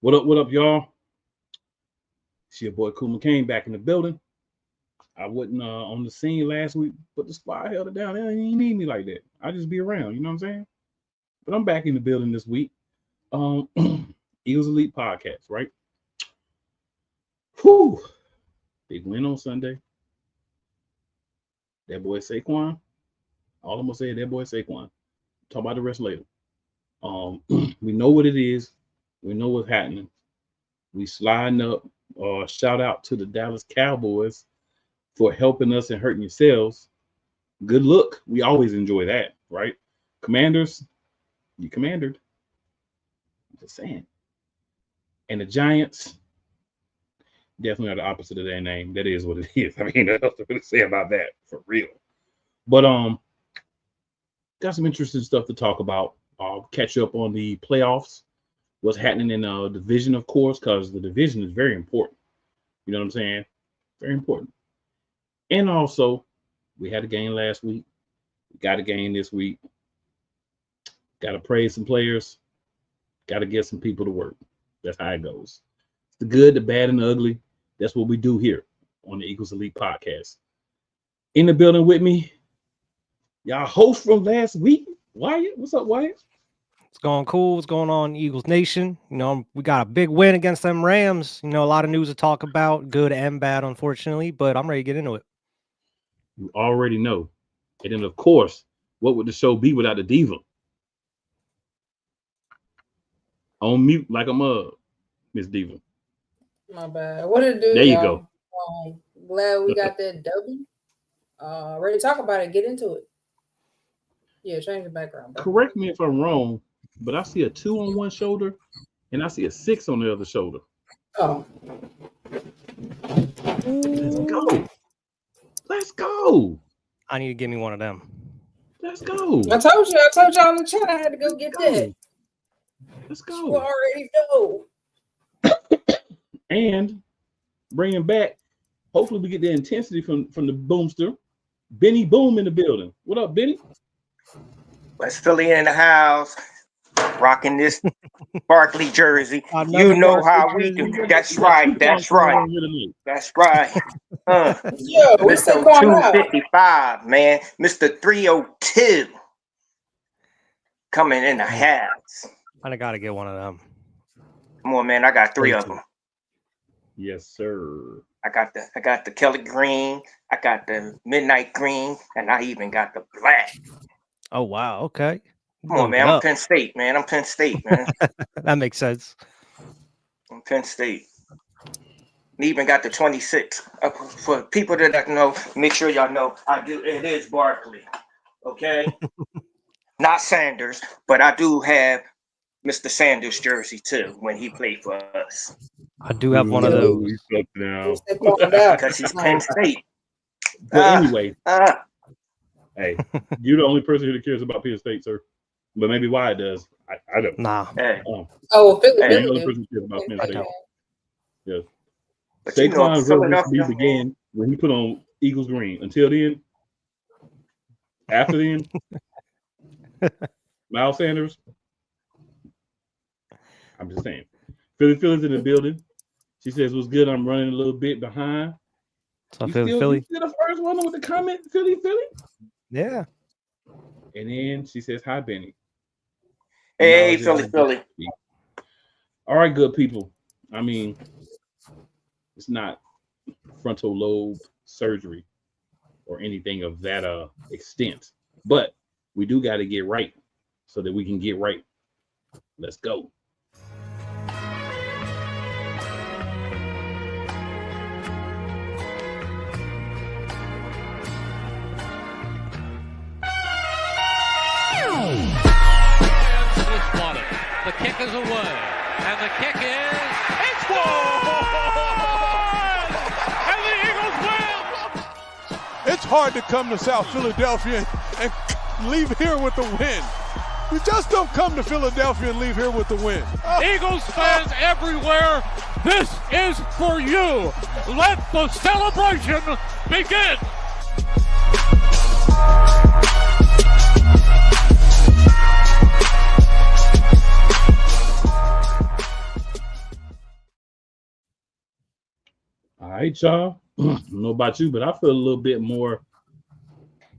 What up, y'all? It's your boy Cool McCain back in the building. I wasn't on the scene last week, but the squad held it down. They didn't need me like that. I just be around, you know what I'm saying? But I'm back in the building this week. Eagles Elite Podcast, right? Whew. Big win on Sunday. That boy Saquon. All I'm gonna say is that boy Saquon. Talk about the rest later. We know what it is. We know what's happening. We sliding up. Shout out to the Dallas Cowboys for helping us and hurting yourselves. Good look. We always enjoy that, right? Commanders, you commandered. I'm just saying. And the Giants, definitely are the opposite of their name. That is what it is. I mean, there's nothing to say about that for real. But got some interesting stuff to talk about. I'll catch up on the playoffs. What's happening in the division, of course, because the division is very important. You know what I'm saying? Very important. And also, we had a game last week. We got a game this week. Got to praise some players. Got to get some people to work. That's how it goes. The good, the bad, and the ugly. That's what we do here on the Eagles Elite Podcast. In the building with me, y'all host from last week, Wyatt. What's up, Wyatt? It's going cool. What's going on, Eagles Nation? You know, we got a big win against them Rams. You know, a lot of news to talk about, good and bad, unfortunately, but I'm ready to get into it. You already know. And then, of course, what would the show be without the diva? On mute like I'm Miss Diva. My bad. What did it do? There you y'all? go. Glad we got that W. Ready to talk about it. Get into it. Yeah, change the background. Bro. Correct me if I'm wrong, but I see a 2 on one shoulder and I see a 6 on the other shoulder. Oh. Let's go. Let's go. I need to give me one of them. Let's go. I told y'all in the chat I had to go get that. Let's You go. already know. And bringing back, hopefully we get the intensity from the boomster. Benny Boom in the building. What up, Benny? West Philly in the house, rocking this Barkley jersey. You know how we do. That's right. That's right. That's right. Yeah, we Mr. 255, man. Mr. 302 coming in the house. I got to get one of them. Come on, man. I got 3 of them. Yes, sir. I got the Kelly green, I got the midnight green, and I even got the black. Oh, wow. Okay. Come on, man. I'm Penn State, man. I'm Penn State, man. That makes sense. I'm Penn State. And even got the 26. For people that know, make sure y'all know I do. It is Barkley. Okay? Not Sanders, but I do have Mr. Sanders jersey too when he played for us. I do have one of those. Because he's Penn State. But anyway, hey, you're the only person who cares about Penn State, sir. But maybe why it does. I don't. Nah. Hey. Philly. You're the only person who cares about Penn State. Yes. But Saquon's role began when he put on Eagles green. Until then, after then, Miles Sanders. I'm just saying. Philly's in the building. She says, "What's good? I'm running a little bit behind." So Philly. You the first one with the comment, Philly. Yeah. And then she says, "Hi, Benny." Hey, Philly. All right, good people. I mean, it's not frontal lobe surgery or anything of that extent, but we do got to get right so that we can get right. Let's go. The kick is away, and the kick it's good! And the Eagles win! It's hard to come to South Philadelphia and leave here with the win. You just don't come to Philadelphia and leave here with the win. Eagles fans everywhere, this is for you. Let the celebration begin. right, y'all. I don't know about you, but I feel a little bit more,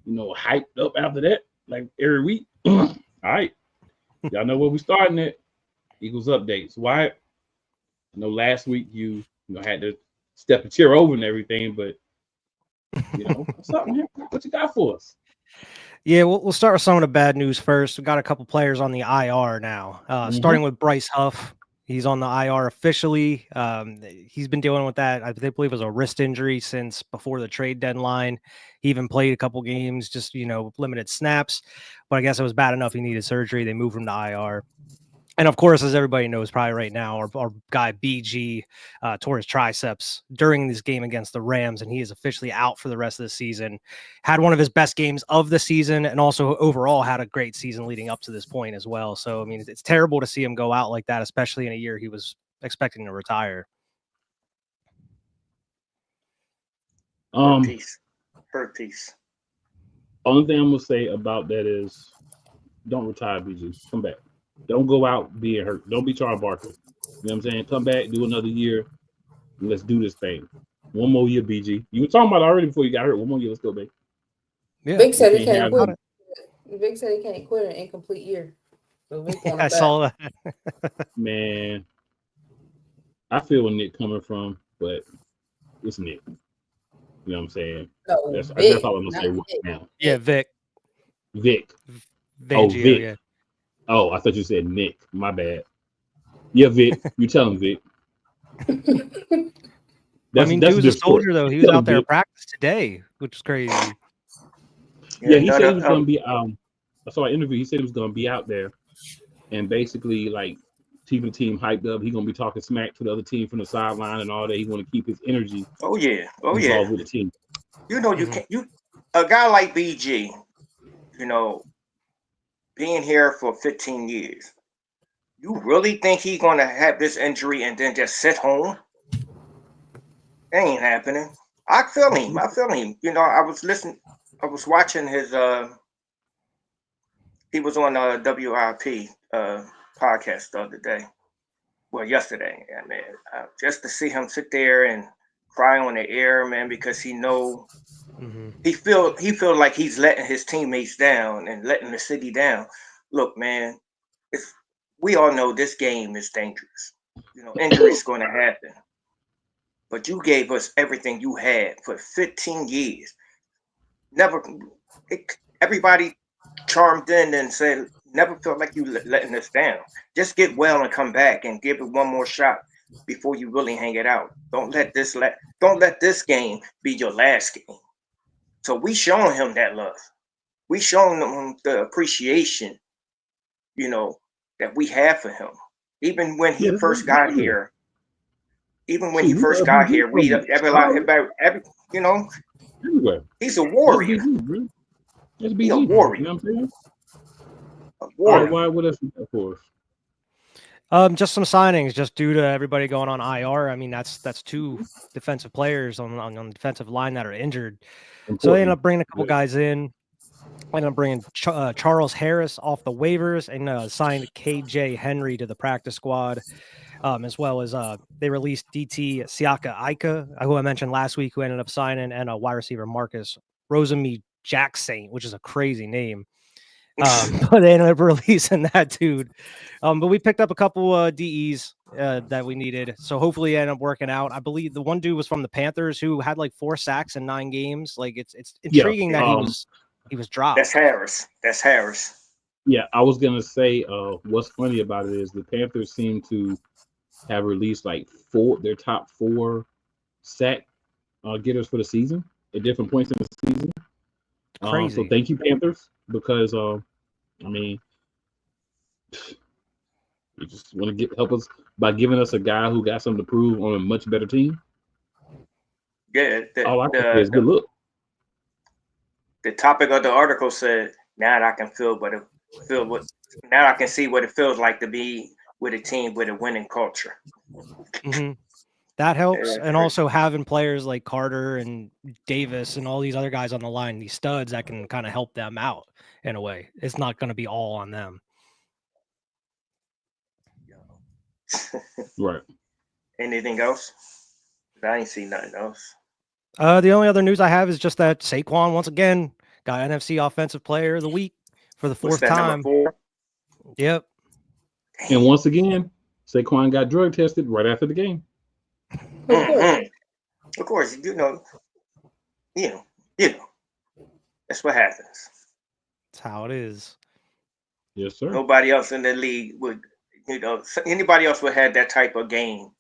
hyped up after that, like every week. All right. Y'all know where we starting at. Eagles updates. Why? I know last week you had to step a chair over and everything, but what's up, man? What you got for us? Yeah, we'll start with some of the bad news first. We got a couple players on the IR now. Starting with Bryce Huff. He's on the IR officially. He's been dealing with that. I believe it was a wrist injury since before the trade deadline. He even played a couple games, just limited snaps. But I guess it was bad enough he needed surgery. They moved him to IR. And of course, as everybody knows, probably right now, our guy BG tore his triceps during this game against the Rams, and he is officially out for the rest of the season. Had one of his best games of the season, and also overall had a great season leading up to this point as well. So, I mean, it's terrible to see him go out like that, especially in a year he was expecting to retire. Hurt piece. Only thing I'm gonna say about that is, don't retire, BG. Come back. Don't go out being hurt. Don't be Charles Barkley. You know what I'm saying? Come back, do another year, and let's do this thing. One more year, BG. You were talking about it already before you got hurt. One more year, let's go, baby. Yeah. Big said he can't quit. Big said he can't quit an incomplete year. So I saw that. Man, I feel where Nick coming from, but it's Nick. You know what I'm saying? No, that's Vic, all I'm gonna say right Vic. now. Yeah, Vic. Vic. Vangio, Vic. Yeah. Oh, I thought you said Nick. My bad. Yeah, Vic. You tell him, Vic. Dude's a soldier, though. He was out there at practice today, which is crazy. Yeah, he said he was going to be. I saw an interview. He said he was going to be out there, and basically, like, keeping the team hyped up. He's going to be talking smack to the other team from the sideline and all that. He's going to keep his energy. Involved with the team. You can't. A guy like BG, being here for 15 years. You really think he's going to have this injury and then just sit home? It ain't happening. I feel him. I was watching his, he was on a WIP podcast the other day. Well, yesterday, man. Just to see him sit there and cry on the air, man, because he know he feel like he's letting his teammates down and letting the city down. Look, man, we all know this game is dangerous. Injuries going to happen. But you gave us everything you had for 15 years. Everybody charmed in and said, never felt like you letting us down. Just get well and come back and give it one more shot before you really hang it out. Don't let this game be your last game. So we showing him that love. We showing him the appreciation, that we have for him. Even when he first got here. We everywhere. He's a warrior. He's a warrior. You know what I'm saying? A warrior. Why would us for us? Just some signings, just due to everybody going on IR. I mean, that's two defensive players on the defensive line that are injured. So they ended up bringing a couple guys in. Ended up bringing Charles Harris off the waivers and signed KJ Henry to the practice squad, as well as they released DT Siaka Ika, who I mentioned last week, who ended up signing, and a wide receiver Marcus Rosemy Jackson, which is a crazy name. But they ended up releasing that dude. But we picked up a couple DEs that we needed. So hopefully it ended up working out. I believe the one dude was from the Panthers who had like 4 sacks in 9 games. Like it's intriguing that he was dropped. That's Harris. Yeah, I was gonna say what's funny about it is the Panthers seem to have released like their top 4 sack getters for the season at different points in the season. Crazy. So thank you, Panthers, because I mean, you just want to help us by giving us a guy who got something to prove on a much better team. Yeah, all I can say is good look. The topic of the article said, "Now I can now I can see what it feels like to be with a team with a winning culture." Mm-hmm. That helps, and also having players like Carter and Davis and all these other guys on the line, these studs that can kind of help them out in a way. It's not going to be all on them. Right. Anything else? I ain't seen nothing else. The only other news I have is just that Saquon once again got NFC Offensive Player of the Week for the fourth time. Number 4? Yep. And once again, Saquon got drug tested right after the game. Of course, you know. That's what happens. That's how it is. Yes, sir. Nobody else in the league would, anybody else would have that type of game.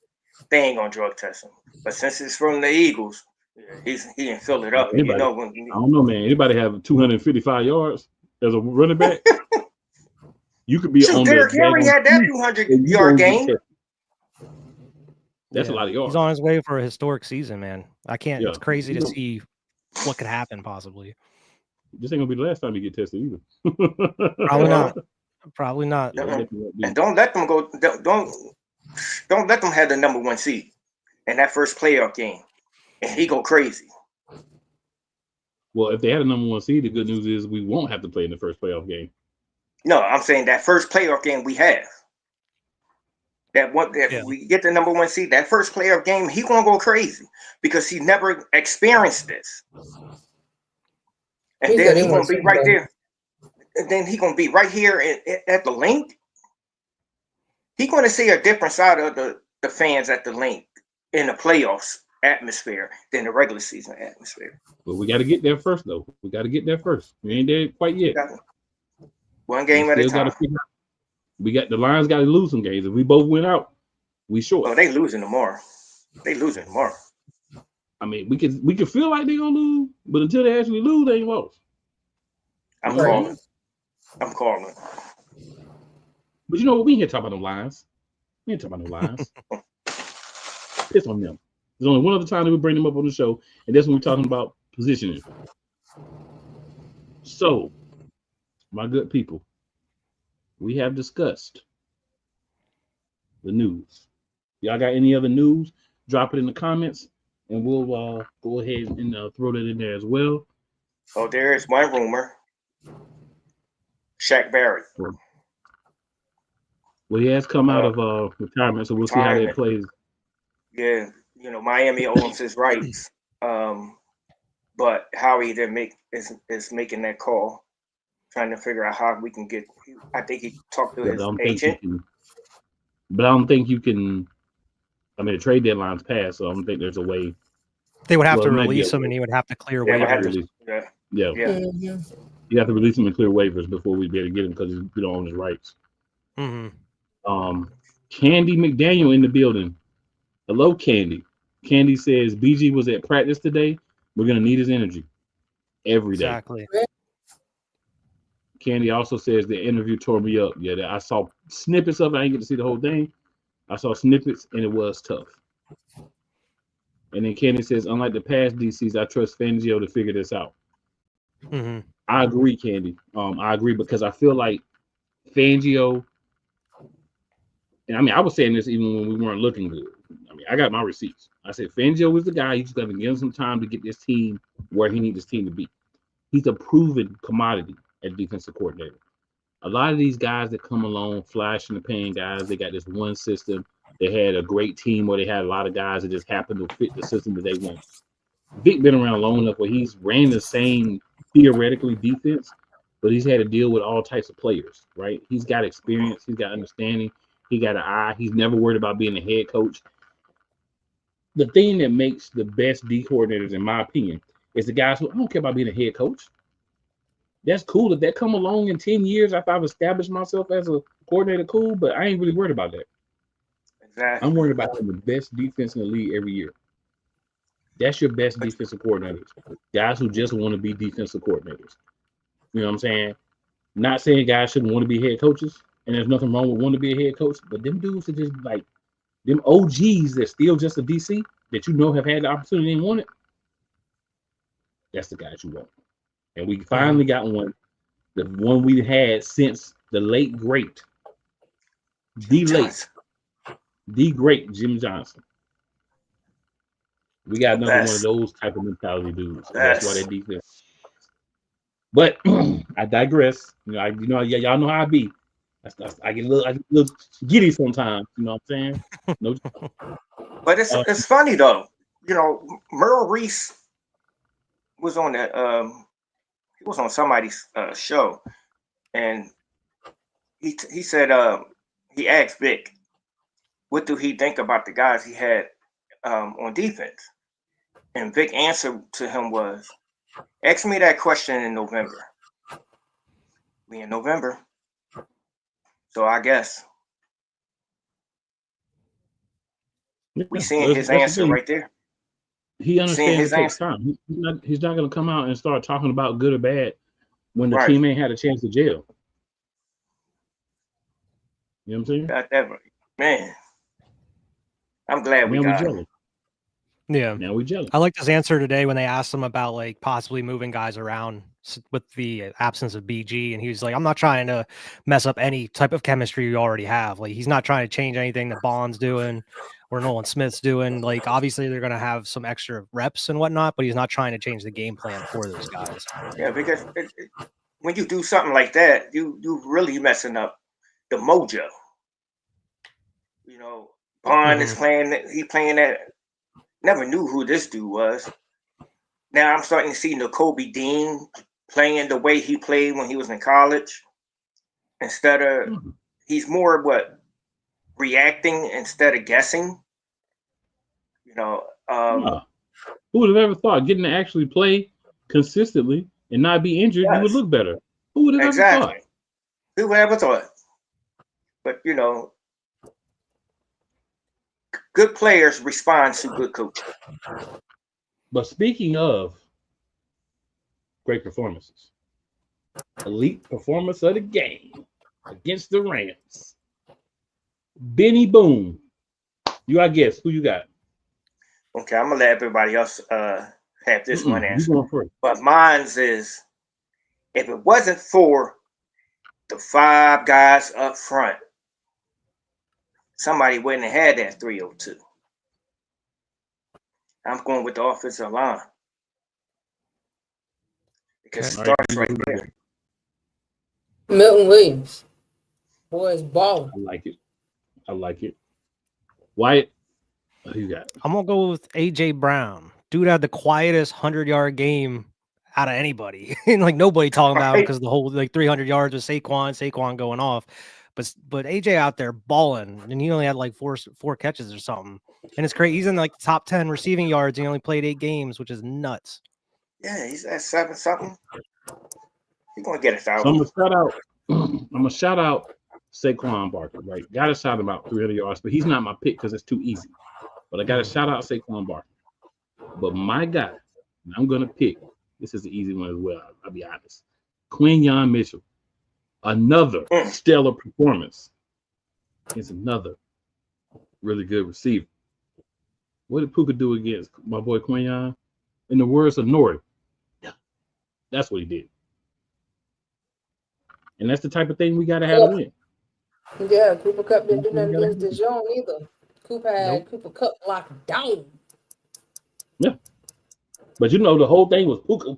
They ain't gonna drug test him. But since it's from the Eagles, he didn't fill it up. Anybody, I don't know, man. Anybody have 255 yards as a running back? You could be on Derrick Henry had that 200-yard game. That's a lot of yards. He's on his way for a historic season, man. I can't. Yeah. It's crazy to see what could happen possibly. This ain't gonna be the last time you get tested either. Probably not. Probably not. And don't let them go. Don't let them have the number 1 seed in that first playoff game, and he go crazy. Well, if they had a number 1 seed, the good news is we won't have to play in the first playoff game. No, I'm saying that first playoff game we have. We get the number 1 seed, that first playoff game, he gonna go crazy because he never experienced this. And then he's gonna be right there. And then he's gonna be right here at the link. He's gonna see a different side of the fans at the link in the playoffs atmosphere than the regular season atmosphere. But we got to get there first, though. We got to get there first. We ain't there quite yet. One game at a time. We got the Lions got to lose some games. If we both win out, we short. Oh, they losing tomorrow. I mean, we could feel like they're gonna lose, but until they actually lose, they ain't lost. I'm calling. But you know what? We ain't here talking about no Lions. We ain't talking about no Lions. Piss on them. There's only one other time that we bring them up on the show, and that's when we're talking about positioning. So, my good people, we have discussed the news. Y'all got any other news? Drop it in the comments, and we'll go ahead and throw that in there as well. Oh, there is one rumor. Shaq Barrett. Well, he has come out of retirement, so we'll see how that plays. Yeah, Miami owns his rights, but Howie is making that call, trying to figure out how we can get. I think he talked to his agent, but I don't think you can. I mean, the trade deadline's passed, so I don't think there's a way. They would have to release him, and he would have to clear waivers. Yeah. You have to release him and clear waivers before we be able to get him because we don't own his rights. Mm-hmm. Candy McDaniel in the building. Hello, Candy. Candy says BG was at practice today. We're gonna need his energy every day. Exactly. Candy also says the interview tore me up. Yeah, I saw snippets of it. I didn't get to see the whole thing. I saw snippets and it was tough. And then Candy says, unlike the past DCs, I trust Fangio to figure this out. Mm-hmm. I agree, Candy. I agree because I feel like Fangio, and I mean, I was saying this even when we weren't looking good. I mean, I got my receipts. I said Fangio is the guy. You just got to give him some time to get this team where he needs this team to be. He's a proven commodity as defensive coordinator. A lot of these guys that come along, flash in the pan guys, they got this one system. They had a great team where they had a lot of guys that just happened to fit the system that they want. Vic been around long enough where he's ran the same theoretically defense, but he's had to deal with all types of players, right? He's got experience. He's got understanding. He got an eye. He's never worried about being a head coach. The thing that makes the best D coordinators, in my opinion, is the guys who I don't care about being a head coach. That's cool. If that come along in 10 years after I've established myself as a coordinator, cool, but I ain't really worried about that. Exactly. I'm worried about having the best defense in the league every year. That's your best defensive coordinators. Guys who just want to be defensive coordinators. You know what I'm saying? Not saying guys shouldn't want to be head coaches, and there's nothing wrong with wanting to be a head coach, but them dudes are just like them OGs that's still just a DC that you know have had the opportunity and want it. That's the guys you want. And we finally got one, the one we had since the late great, the great Jim Johnson. We got another one of those type of mentality dudes. That's why they defense. But I digress. Y'all know how I be. I get a little giddy sometimes. You know what I'm saying? No. But it's funny though. Merle Reese was on that. He was on somebody's show, and he said he asked Vic, what do he think about the guys he had on defense? And Vic answer to him was, ask me that question in November. We in November, so I guess we seeing his answer right there. He understands it takes time. He's not going to come out and start talking about good or bad when the team ain't had a chance to gel. You know what I'm saying? Got that right. Man, I'm glad we got him. Yeah. Now we jealous. I liked his answer today when they asked him about like possibly moving guys around with the absence of BG, and he was like, "I'm not trying to mess up any type of chemistry you already have. Like, he's not trying to change anything that Bond's doing or Nolan Smith's doing. Like, obviously they're going to have some extra reps and whatnot, but he's not trying to change the game plan for those guys." Yeah, because when you do something like that, you really messing up the mojo. Bond is playing. He playing that. Never knew who this dude was. Now I'm starting to see Nakobe Dean playing the way he played when he was in college. Instead of, he's more reacting instead of guessing. Who would have ever thought getting to actually play consistently and not be injured, you would look better? Who would have ever thought? Who would have ever thought? But good players respond to good coaching. But speaking of great performances, elite performance of the game against the Rams, Benny Boone. You got to guess who you got. Okay, I'm gonna let everybody else have this one answer. But mine's is, if it wasn't for the 5 guys up front, somebody wouldn't have had that 302. I'm going with the offensive line. Because it starts right there. Milton Williams. Boys balling. I like it. Wyatt, who you got? I'm going to go with A.J. Brown. Dude had the quietest 100-yard game out of anybody. And like nobody talking about him because the whole 300 yards with Saquon going off. But AJ out there balling, and he only had like four catches or something. And it's crazy. He's in like the top 10 receiving yards. He only played 8 games, which is nuts. Yeah, he's at 7 something. He's gonna get 1,000. So I'm gonna shout out Saquon Barkley. Right, gotta shout him out 300 yards, but he's not my pick because it's too easy. But I gotta shout out Saquon Barkley. But my guy, and I'm gonna pick. This is an easy one as well. I'll be honest. Quinyon Mitchell. Another stellar performance. It's another really good receiver. What did Puka do against my boy Quinyon? In the words of Nori, that's what he did. And that's the type of thing we got to have to win. Yeah, Cooper Kupp didn't do nothing against Dijon either. Cooper had Cooper Kupp locked down. Yeah. But the whole thing was Puka.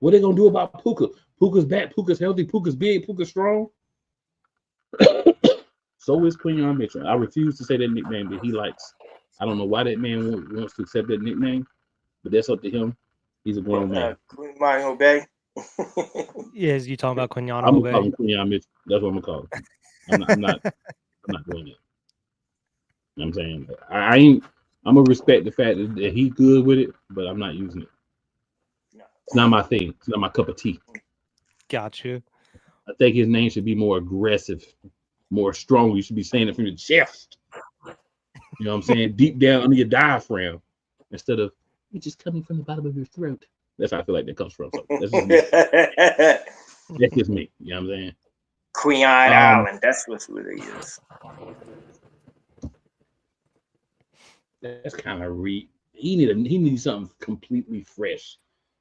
What are they going to do about Puka? Puka's back, Puka's healthy, Puka's big, Puka's strong. So is Quinyon Mitchell. I refuse to say that nickname that he likes. I don't know why that man wants to accept that nickname, but that's up to him. He's a grown man. Quinyon Obey. You talking about Quinyon I'm Obey? calling Quinyon Mitchell. That's what I'm gonna call him. I'm not doing it. You know what I'm saying? I'm gonna respect the fact that he's good with it, but I'm not using it. It's not my thing. It's not my cup of tea. Got you. I think his name should be more aggressive, more strong. You should be saying it from your chest. You know what I'm saying? Deep down under your diaphragm, instead of it's just coming from the bottom of your throat. That's how I feel like that comes from. So that's just me. That's just me. You know what I'm saying? Queen Island. That's what it is. That's kind of he needs something completely fresh,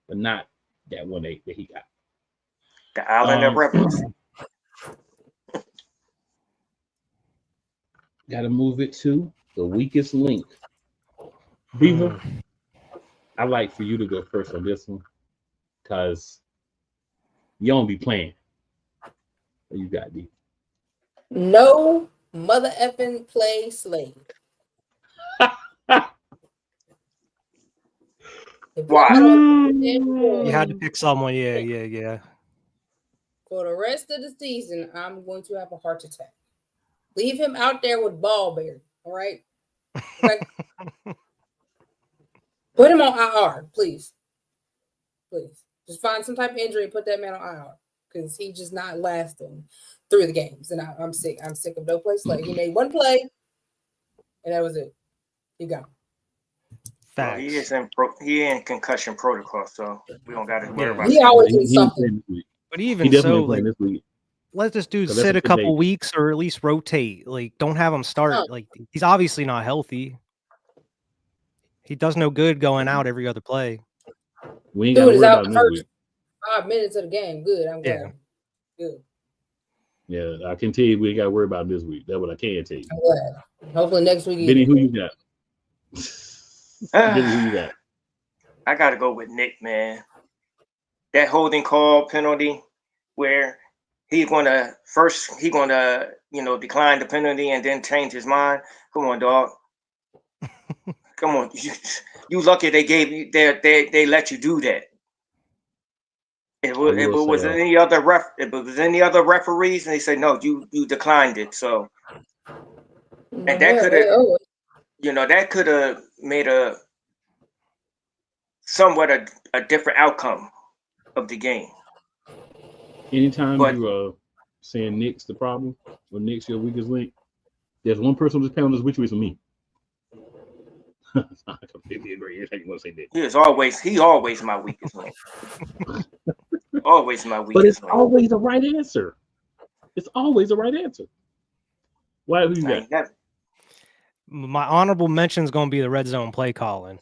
but not that 1-8 that he got. The Island of Rebels. Got to move it to the weakest link. Beaver, I'd like for you to go first on this one because you don't be playing. What you got, D? No mother effing play slave. Why? You had to pick someone. Yeah. For the rest of the season, I'm going to have a heart attack. Leave him out there with Ballberry, all right? Like, put him on IR, please. Please. Just find some type of injury and put that man on IR because he's just not lasting through the games. And I'm sick. I'm sick of no play slay. He made one play, and that was it. He gone. Well, he in concussion protocol, so we don't got to worry about. He always do something. But even so, like, let this dude sit a couple weeks or at least rotate. Like, don't have him start. Like, he's obviously not healthy. He does no good going out every other play. We ain't got to worry about him this week. 5 minutes of the game. Good. I'm glad. Good. Yeah, I can tell you we ain't got to worry about him this week. That's what I can tell you. I'm glad. Hopefully next week. Benny, who you got? Benny, who you got? I got to go with Nick, man. That holding call penalty where he's going to decline the penalty and then change his mind. Come on, dog. Come on. You lucky they gave you they let you do that. If it was any other referees and they say no, you declined it. So and that could have made a somewhat a different outcome of the game. Anytime you saying Nick's the problem or Nick's your weakest link, there's one person on this panel that's with you, it's me. I completely agree. You want to say that. He always my weakest link. Always my weakest link. But it's always the right answer. It's always the right answer. Why do you got? My honorable mention is going to be the red zone play calling,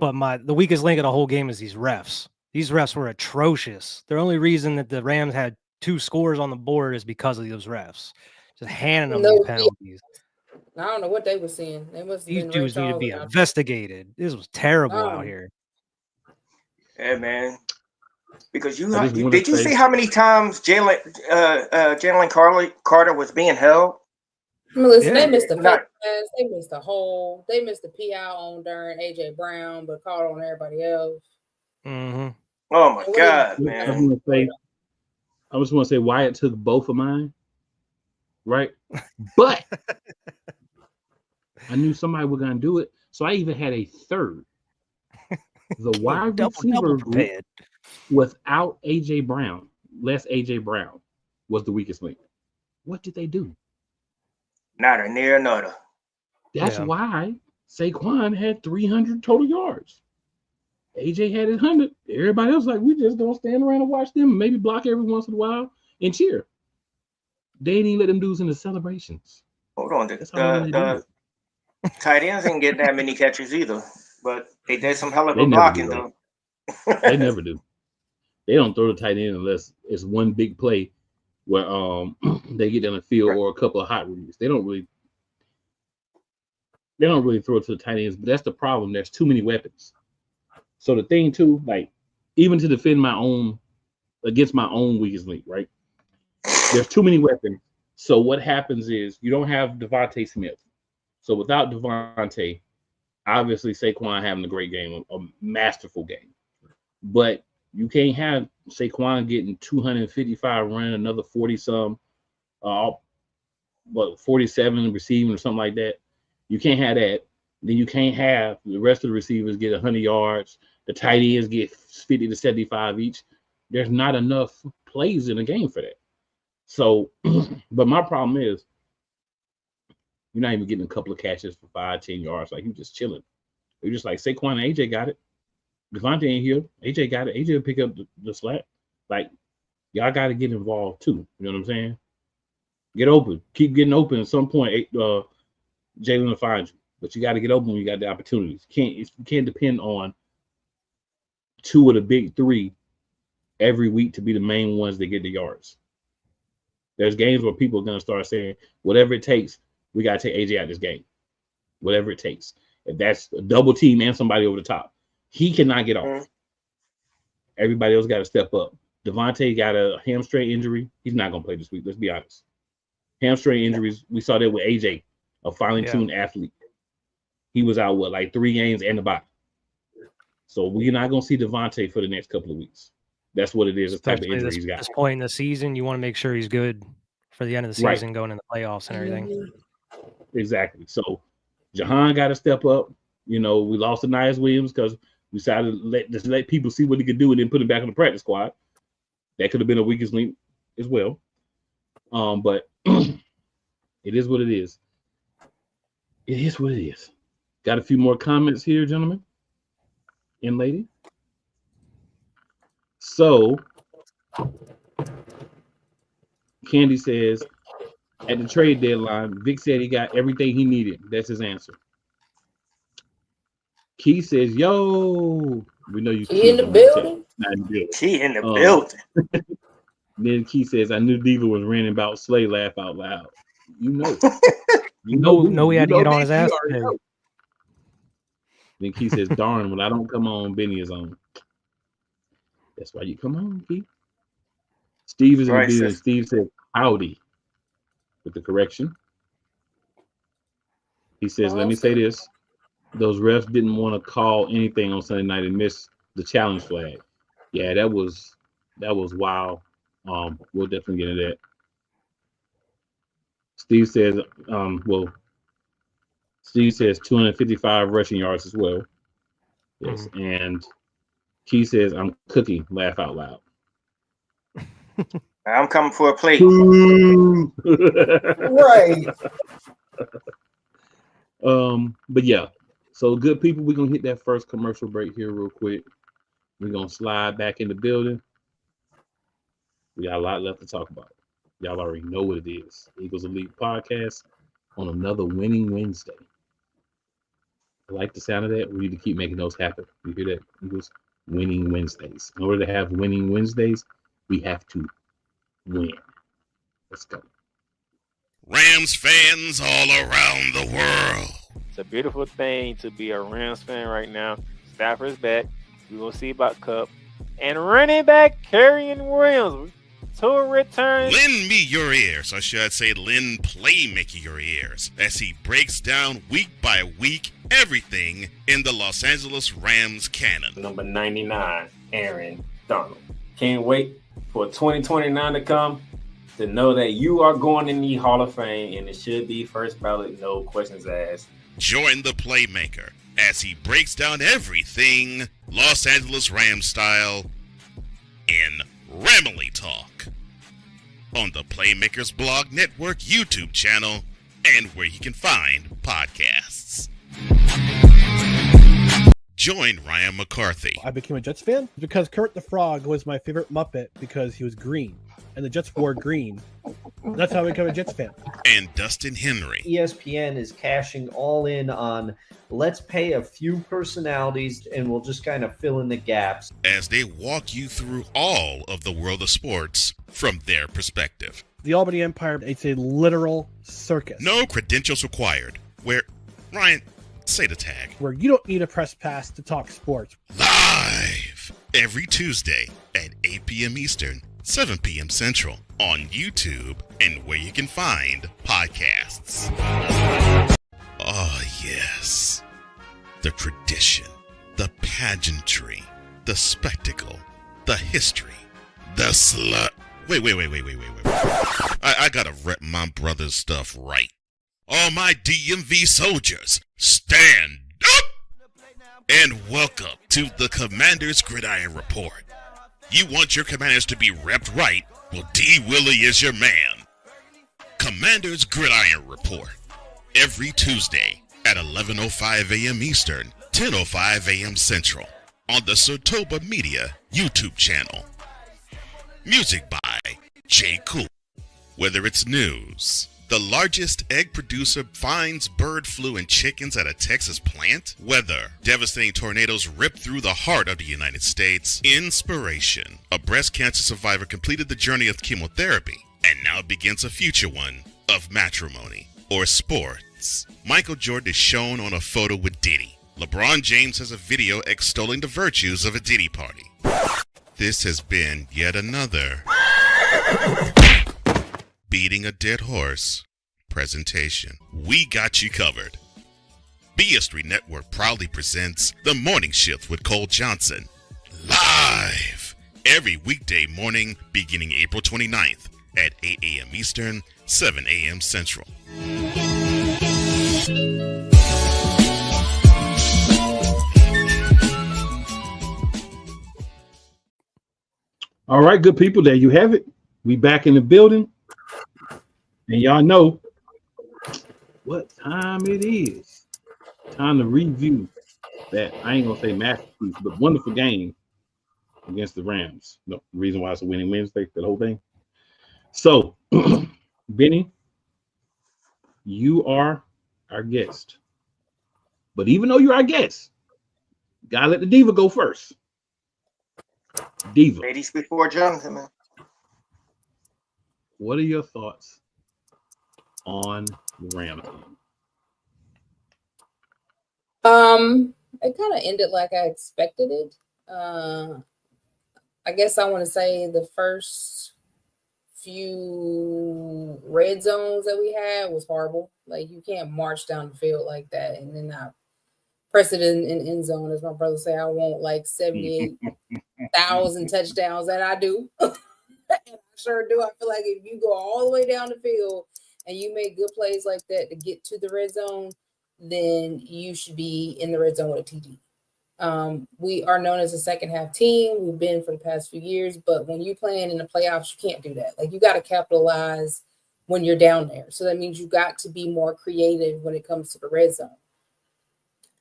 but the weakest link of the whole game is these refs. These refs were atrocious. The only reason that the Rams had 2 scores on the board is because of those refs. Just handing them these penalties. I don't know what they were seeing. These dudes need to be investigated. This was terrible out here. Yeah, man. Because did you see how many times Jalen Carter was being held? Listen, they missed the pass. They missed the hole. They missed the PI on during AJ Brown, but called on everybody else. Mm-hmm. Oh my God, man! I just want to say why it took both of mine, right? But I knew somebody was gonna do it, so I even had a third. The wide receiver group without AJ Brown, less AJ Brown, was the weakest link. What did they do? Not a near another. That's why Saquon had 300 total yards. AJ had 100. Everybody else like, we just gonna stand around and watch them, maybe block every once in a while and cheer. They didn't even let them dudes in the celebrations. Hold on, the tight ends didn't get that many catches either, but they did some hell of a blocking though. They never do. They don't throw the tight end unless it's one big play where they get down the field or a couple of hot reads. They don't really throw it to the tight ends, but that's the problem. There's too many weapons. So the thing too, like even to defend against my own weakest link, right? There's too many weapons. So what happens is you don't have Devontae Smith. So without Devontae, obviously Saquon having a great game, a masterful game. But you can't have Saquon getting 255 running, another 40-some, 47 receiving or something like that. You can't have that. Then you can't have the rest of the receivers get 100 yards. The tight ends get 50 to 75 each. There's not enough plays in the game for that. So, but my problem is you're not even getting a couple of catches for 5-10 yards. Like, you're just chilling. You're just like, Saquon and AJ got it. Devontae ain't here. AJ got it. AJ will pick up the slack. Like, y'all got to get involved too. You know what I'm saying? Get open. Keep getting open. At some point, Jalen will find you. But you got to get open when you got the opportunities. You can't depend on 2 of the big 3 every week to be the main ones that get the yards. There's games where people are going to start saying, whatever it takes, we got to take AJ out of this game. Whatever it takes. If that's a double team and somebody over the top, he cannot get off. Everybody else got to step up. Devontae got a hamstring injury. He's not going to play this week. Let's be honest. Hamstring injuries, we saw that with AJ, a finely tuned athlete. He was out, 3 games and the bye. So we're not going to see Devontae for the next couple of weeks. That's what it is. The type of injury he's got. At this point in the season, you want to make sure he's good for the end of the season, going in the playoffs and everything. Exactly. So Jahan got to step up. We lost to Nias Williams because we decided to let people see what he could do and then put him back on the practice squad. That could have been a weakest link as well. But it is what it is. It is what it is. Got a few more comments here, gentlemen and lady. So Candy says, at the trade deadline, Vic said he got everything he needed. That's his answer. Key says, yo, we know you. He in the building. He in the building. Then Key says, I knew Diva was ranting about Slay, laugh out loud. You know. He had to get on his ass. Then Key says, darn, when I don't come on, Benny is on. That's why you come on, Key. Steve is in the building. Steve says, howdy, with the correction. He says, let me say this. Those refs didn't want to call anything on Sunday night and miss the challenge flag. Yeah, that was wild. We'll definitely get into that. Steve says, Steve says 255 rushing yards as well. Yes, and Key says, I'm cooking, laugh out loud. I'm coming for a plate. Right. But yeah. So good people, we're gonna hit that first commercial break here real quick. We're gonna slide back in the building. We got a lot left to talk about. Y'all already know what it is. Eagles Elite Podcast on another winning Wednesday. I like the sound of that. We need to keep making those happen. You hear that? Eagles winning Wednesdays. In order to have winning Wednesdays, we have to win. Let's go. Rams fans all around the world. It's a beautiful thing to be a Rams fan right now. Stafford's back. We're going to see about Kupp. And running back Kyren Williams to return. Lend me your ears, or should I say lend Playmaker your ears, as he breaks down week by week everything in the Los Angeles Rams canon. Number 99, Aaron Donald. Can't wait for 2029 to come to know that you are going in the Hall of Fame, and it should be first ballot, no questions asked. Join the Playmaker as he breaks down everything Los Angeles Rams style in Ramily Talk on the Playmakers Blog Network YouTube channel and where you can find podcasts. Join Ryan McCarthy. I became a Jets fan because Kurt the Frog was my favorite Muppet because he was green, and the Jets wore green. That's how I became a Jets fan. And Dustin Henry. ESPN is cashing all in on let's pay a few personalities and we'll just kind of fill in the gaps. As they walk you through all of the world of sports from their perspective. The Albany Empire, it's a literal circus. No credentials required. Where, Ryan, say the tag. Where you don't need a press pass to talk sports. Live every Tuesday at 8 p.m. Eastern, 7 p.m. Central on YouTube and where you can find podcasts. Oh, yes. The tradition, the pageantry, the spectacle, the history, the slut. Wait. I gotta rep my brother's stuff right. All my DMV soldiers, stand up! And welcome to the Commander's Gridiron Report. You want your commanders to be repped right? Well, D. Willie is your man. Commander's Gridiron Report. Every Tuesday at 11:05 a.m. Eastern, 10:05 a.m. Central on the Sotoba Media YouTube channel. Music by J. Cool. Whether it's news, the largest egg producer finds bird flu in chickens at a Texas plant, weather, devastating tornadoes rip through the heart of the United States, inspiration, a breast cancer survivor completed the journey of chemotherapy and now begins a future one of matrimony, or sports. Michael Jordan is shown on a photo with Diddy. LeBron James has a video extolling the virtues of a Diddy party. This has been yet another Beating a Dead Horse presentation. We got you covered. BS3 Network proudly presents The Morning Shift with Cole Johnson. Live every weekday morning beginning April 29th at 8 a.m. Eastern, 7 a.m. Central. All right, good people, there you have it. We back in the building. And y'all know what time it is. Time to review that, I ain't gonna say masterpiece, but wonderful game against the Rams. No reason why it's a winning Wednesday, the whole thing. So, Benny, you are our guest. But even though you're our guest, gotta let the diva go first. Diva. Ladies before Jonathan, man. What are your thoughts on the Rams? It kind of ended like I expected it. I guess I want to say the first few red zones that we had was horrible. Like, you can't march down the field like that and then not press it in end zone. As my brother say, I want like 78,000 touchdowns, and I do. And I sure do. I feel like if you go all the way down the field and you make good plays like that to get to the red zone, then you should be in the red zone with a TD. We are known as a second half team. We've been for the past few years, but when you're playing in the playoffs, you can't do that. Like, you got to capitalize when you're down there. So that means you got to be more creative when it comes to the red zone.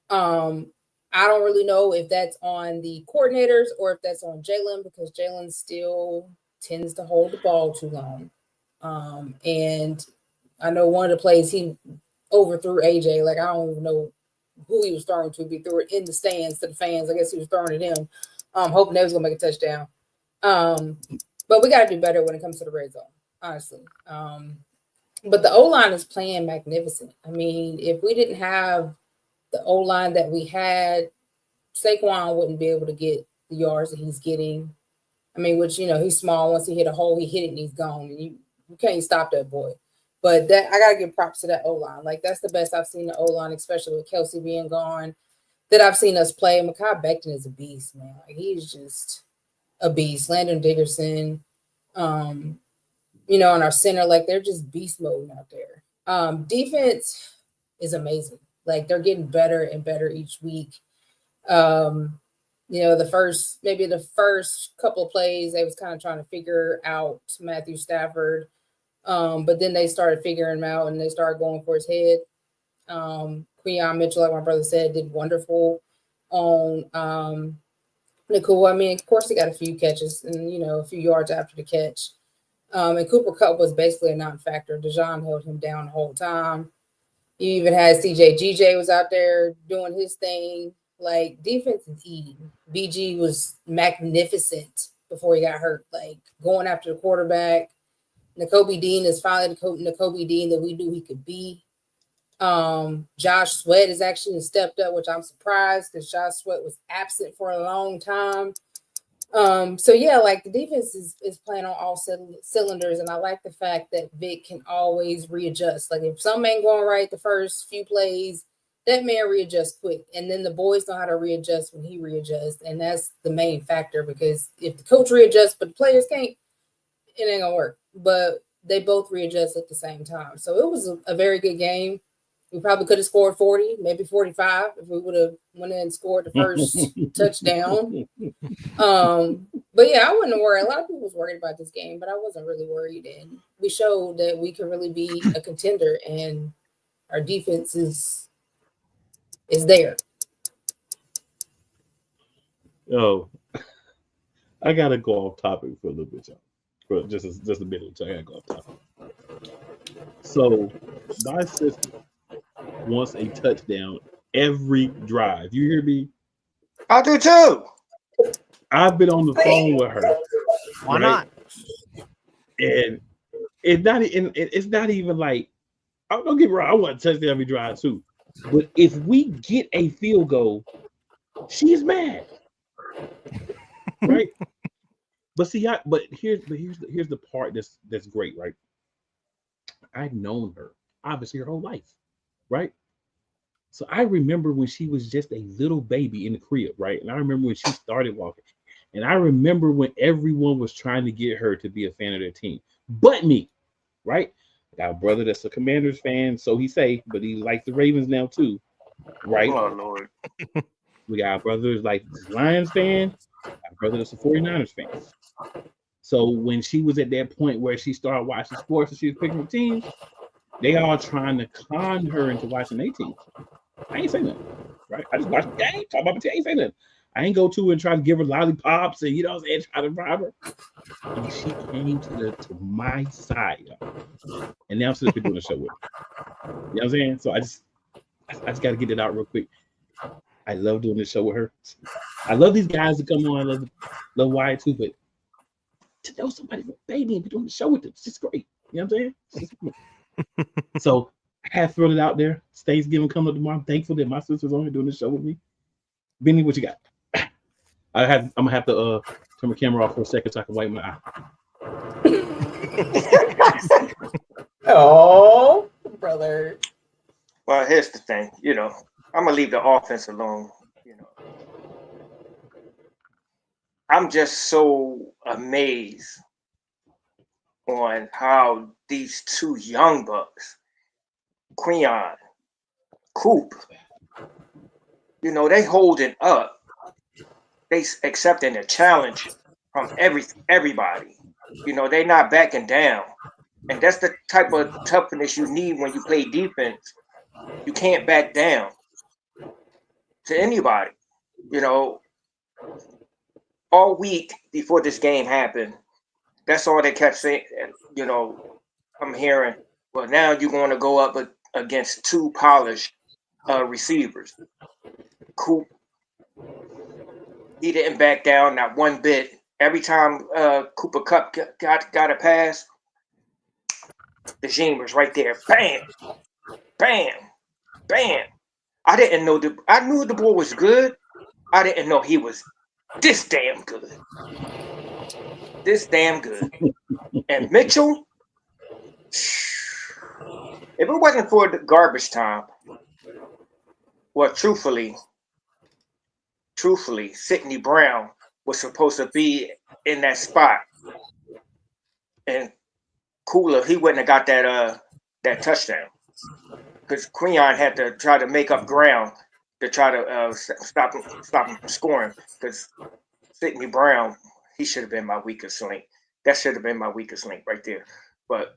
I don't really know if that's on the coordinators or if that's on Jalen, because Jalen still tends to hold the ball too long. And I know one of the plays he overthrew AJ. Like, I don't even know who he was throwing to. He threw it in the stands to the fans. I guess he was throwing it in, hoping they was gonna make a touchdown. But we got to do better when it comes to the red zone, honestly. But the O-line is playing magnificent. I mean, if we didn't have the O-line that we had, Saquon wouldn't be able to get the yards that he's getting. I mean, which, you know, he's small. Once he hit a hole, he hit it and he's gone. And you can't stop that boy. But that, I got to give props to that O-line. Like, that's the best I've seen the O-line, especially with Kelsey being gone, that I've seen us play. Mekhi Becton is a beast, man. Like, he's just a beast. Landon Dickerson, you know, and our center, like, they're just beast mode out there. Defense is amazing. Like, they're getting better and better each week. You know, the first couple of plays, they was kind of trying to figure out Matthew Stafford. But then they started figuring him out and they started going for his head. Quinyon Mitchell, like my brother said, did wonderful on Nicole. I mean, of course, he got a few catches and, you know, a few yards after the catch. And Cooper Kupp was basically a non-factor. Dejon held him down the whole time. You even had CJ GJ was out there doing his thing. Like, defense is eating. BG was magnificent before he got hurt. Like, going after the quarterback. Nakobe Dean is finally the Nakobe Dean that we knew he could be. Josh Sweat has actually stepped up, which I'm surprised because Josh Sweat was absent for a long time. So yeah, like, the defense is playing on all cylinders, and I like the fact that Vic can always readjust. Like, if something ain't going right the first few plays, that man readjusts quick, and then the boys know how to readjust when he readjusts, and that's the main factor, because if the coach readjusts but the players can't, it ain't gonna work. But they both readjust at the same time. So it was a very good game. We probably could have scored 40, maybe 45 if we would have went in and scored the first touchdown. But yeah, I wouldn't worry. A lot of people was worried about this game, but I wasn't really worried. And we showed that we could really be a contender, and our defense is there. Oh, I gotta go off topic for a little bit, y'all. For just a bit, I gotta go off topic. So my sister wants a touchdown every drive. You hear me? I do too. I've been on the phone with her. Why not? And it's not even like, don't get me wrong, I want a touchdown every drive too. But if we get a field goal, she's mad. Right? But see, here's the part that's great, right? I've known her obviously her whole life, right? So I remember when she was just a little baby in the crib, right? And I remember when she started walking. And I remember when everyone was trying to get her to be a fan of their team, but me, right? I got a brother that's a Commanders fan, so he say, but he likes the Ravens now too, right? Oh Lord. We got brothers like Lions fan, got a brother that's a 49ers fan. So when she was at that point where she started watching sports and she was picking her teams, they all trying to con her into watching their teams. I ain't say nothing, right? I just watched the game, talk about the team, I ain't say nothing. I ain't go to her and try to give her lollipops and, you know what I'm saying, try to bribe her. And she came to my side, and now I'm sitting up here doing the show with her. You know what I'm saying? So I just got to get it out real quick. I love doing this show with her. I love these guys that come on. I love Wyatt too, but to know somebody with a baby and be doing the show with them, it's just great. You know what I'm saying? So I have thrown it out there. It's Thanksgiving coming up tomorrow. I'm thankful that my sister's on here doing the show with me. Benny, what you got? I'm gonna have to turn my camera off for a second so I can wipe my eye. Oh, brother. Well, here's the thing. I'm gonna leave the offense alone. I'm just so amazed on how these two young bucks, Queon, Coop, they holding up. They accepting a challenge from everybody. They not backing down. And that's the type of toughness you need when you play defense. You can't back down to anybody. All week before this game happened, that's all they kept saying. I'm hearing, well, now you're going to go up against two polished receivers. Coop, he didn't back down, not one bit. Every time Cooper Kupp got a pass, the Gene was right there. Bam, bam, bam. I knew the boy was good. I didn't know he was this damn good. This damn good. And Mitchell, if it wasn't for the garbage time, well, truthfully, Sidney Brown was supposed to be in that spot. And Cooler, he wouldn't have got that touchdown. Because Queon had to try to make up ground to try to stop him from scoring. Because Sidney Brown, he should have been my weakest link. That should have been my weakest link right there. But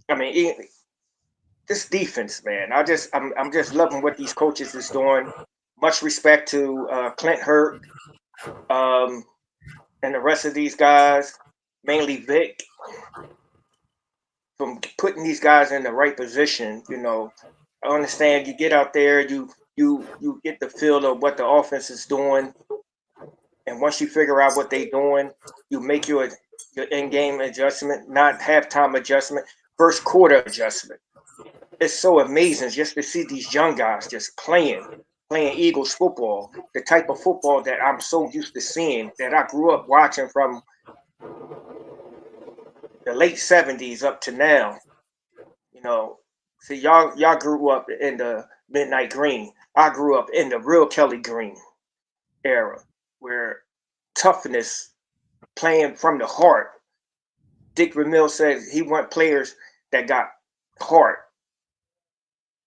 I mean, this defense, man, I'm just loving what these coaches is doing. Much respect to Clint Hurt and the rest of these guys, mainly Vic, from putting these guys in the right position. I understand you get out there, you get the feel of what the offense is doing, and once you figure out what they're doing, you make your in-game adjustment, not halftime adjustment, first quarter adjustment. It's so amazing just to see these young guys just playing Eagles football, the type of football that I'm so used to seeing, that I grew up watching from the late 70s up to now. See, y'all grew up in the Midnight Green. I grew up in the real Kelly Green era, where toughness, playing from the heart. Dick Vermeil says he want players that got heart,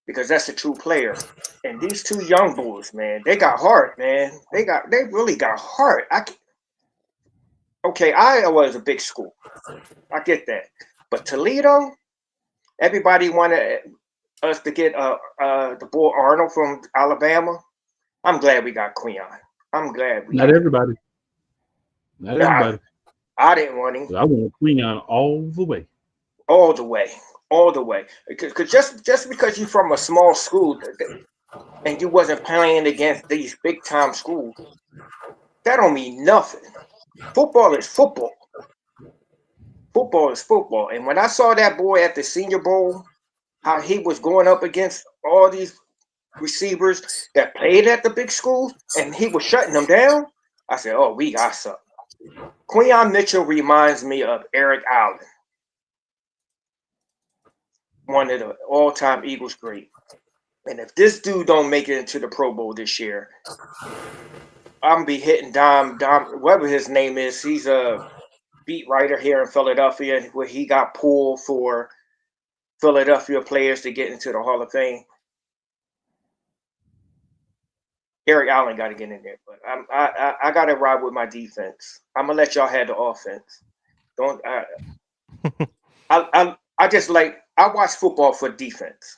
because that's a true player. And these two young boys, man, they got heart, man. They really got heart. Iowa is a big school. I get that. But Toledo, everybody wanted us to get the boy Arnold from Alabama. I'm glad we got Queon. I'm glad we Not everybody. Not everybody. I didn't want him. I want Queon all the way. All the way. All the way. Because just because you're from a small school and you wasn't playing against these big time schools, that don't mean nothing. Football is football. Football is football. And when I saw that boy at the Senior Bowl, how he was going up against all these receivers that played at the big schools, and he was shutting them down, I said, oh, we got something. Queon Mitchell reminds me of Eric Allen, one of the all-time Eagles great. And if this dude don't make it into the Pro Bowl this year, I'm gonna be hitting Dom, whatever his name is. He's a beat writer here in Philadelphia, where he got pulled for Philadelphia players to get into the Hall of Fame. Eric Allen got to get in there, but I got to ride with my defense. I'm gonna let y'all have the offense. Don't I just like, I watch football for defense.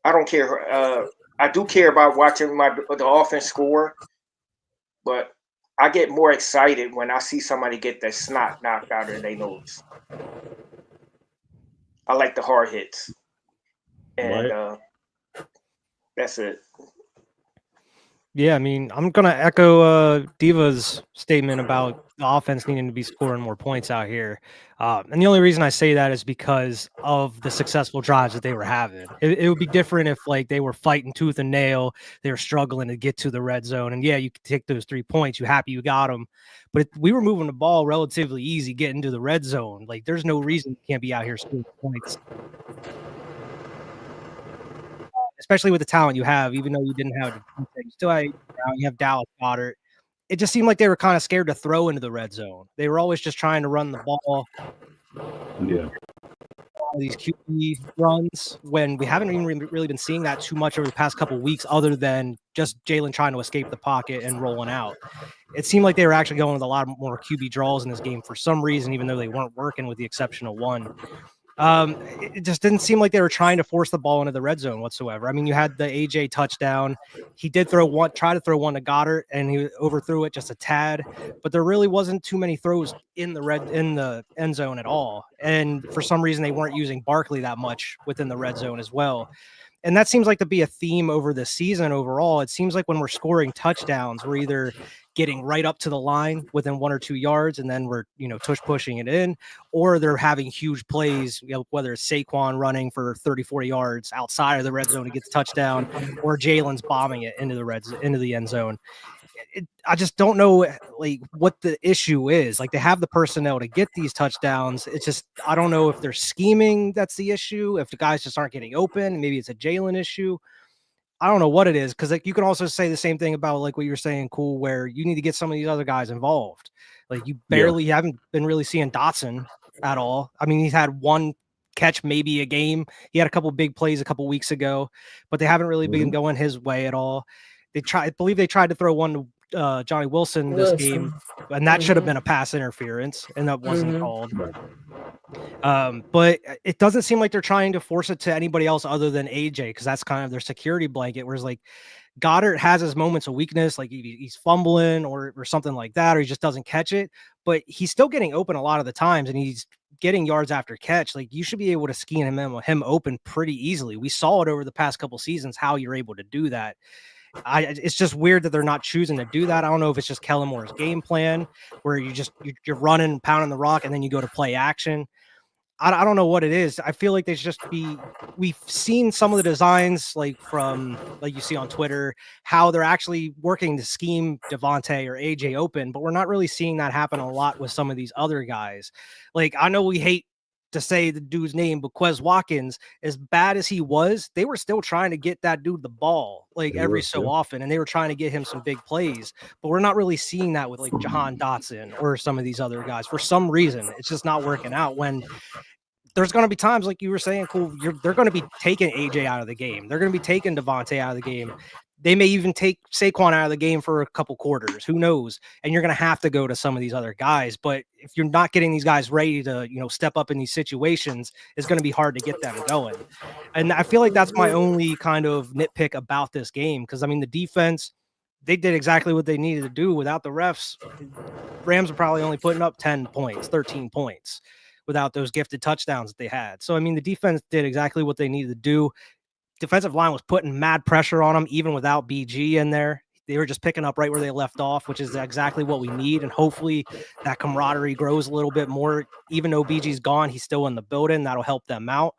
I don't care. I do care about watching the offense score, but I get more excited when I see somebody get their snot knocked out of their nose. I like the hard hits, and that's it. Yeah, I mean, I'm gonna echo Diva's statement about the offense needing to be scoring more points out here, and the only reason I say that is because of the successful drives that they were having. It would be different if like they were fighting tooth and nail, they were struggling to get to the red zone, and yeah, you could take those 3 points. You're happy you got them, but we were moving the ball relatively easy getting to the red zone. Like, there's no reason you can't be out here scoring points. Especially with the talent you have, even though you didn't have it, you still have, you have Dallas Goedert. It just seemed like they were kind of scared to throw into the red zone. They were always just trying to run the ball. Yeah. These QB runs, when we haven't even really been seeing that too much over the past couple of weeks, other than just Jalen trying to escape the pocket and rolling out. It seemed like they were actually going with a lot more QB draws in this game for some reason, even though they weren't working, with the exception of one. It just didn't seem like they were trying to force the ball into the red zone whatsoever. I mean, you had the AJ touchdown. He did try to throw one to Goddard, and he overthrew it just a tad, but there really wasn't too many throws in the end zone at all. And for some reason, they weren't using Barkley that much within the red zone as well. And that seems like to be a theme over the season overall. It seems like when we're scoring touchdowns, we're either getting right up to the line within 1 or 2 yards, and then we're, pushing it in, or they're having huge plays, whether it's Saquon running for 30, 40 yards outside of the red zone to get the touchdown, or Jalen's bombing it into the end zone. I just don't know what the issue is. Like, they have the personnel to get these touchdowns. It's just, I don't know if they're scheming. That's the issue. If the guys just aren't getting open, maybe it's a Jalen issue. I don't know what it is. Cause you can also say the same thing about what you were saying, Cool, where you need to get some of these other guys involved. Like, you haven't been really seeing Dotson at all. I mean, he's had one catch, maybe a game. He had a couple big plays a couple weeks ago, but they haven't really been going his way at all. I believe they tried to throw one to Johnny Wilson this game, and that should have been a pass interference, and that wasn't called. But it doesn't seem like they're trying to force it to anybody else other than AJ, because that's kind of their security blanket. Whereas like Goddard has his moments of weakness, like he's fumbling or something like that, or he just doesn't catch it, but he's still getting open a lot of the times, and he's getting yards after catch. Like, you should be able to scheme him open pretty easily. We saw it over the past couple seasons how you're able to do that. It's just weird that they're not choosing to do that. I don't know if it's just Kellen Moore's game plan, where you're running, pounding the rock, and then you go to play action. I don't know what it is. I feel like they should just be. We've seen some of the designs, like you see on Twitter, how they're actually working to scheme Devontae or AJ open, but we're not really seeing that happen a lot with some of these other guys. Like, I know we hate to say the dude's name, but Quez Watkins, as bad as he was, they were still trying to get that dude the ball every so often, and they were trying to get him some big plays, but we're not really seeing that with like Jahan Dotson or some of these other guys. For some reason, it's just not working out. When there's going to be times, like you were saying, Cool, they're going to be taking AJ out of the game. They're going to be taking Devontae out of the game. They may even take Saquon out of the game for a couple quarters. Who knows? And you're going to have to go to some of these other guys. But if you're not getting these guys ready to, step up in these situations, it's going to be hard to get them going. And I feel like that's my only kind of nitpick about this game. Because, I mean, the defense, they did exactly what they needed to do. Without the refs, Rams are probably only putting up 10 points, 13 points without those gifted touchdowns that they had. So, I mean, the defense did exactly what they needed to do. Defensive line was putting mad pressure on them, even without BG in there. They were just picking up right where they left off, which is exactly what we need. And hopefully that camaraderie grows a little bit more. Even though BG's gone, he's still in the building. That'll help them out.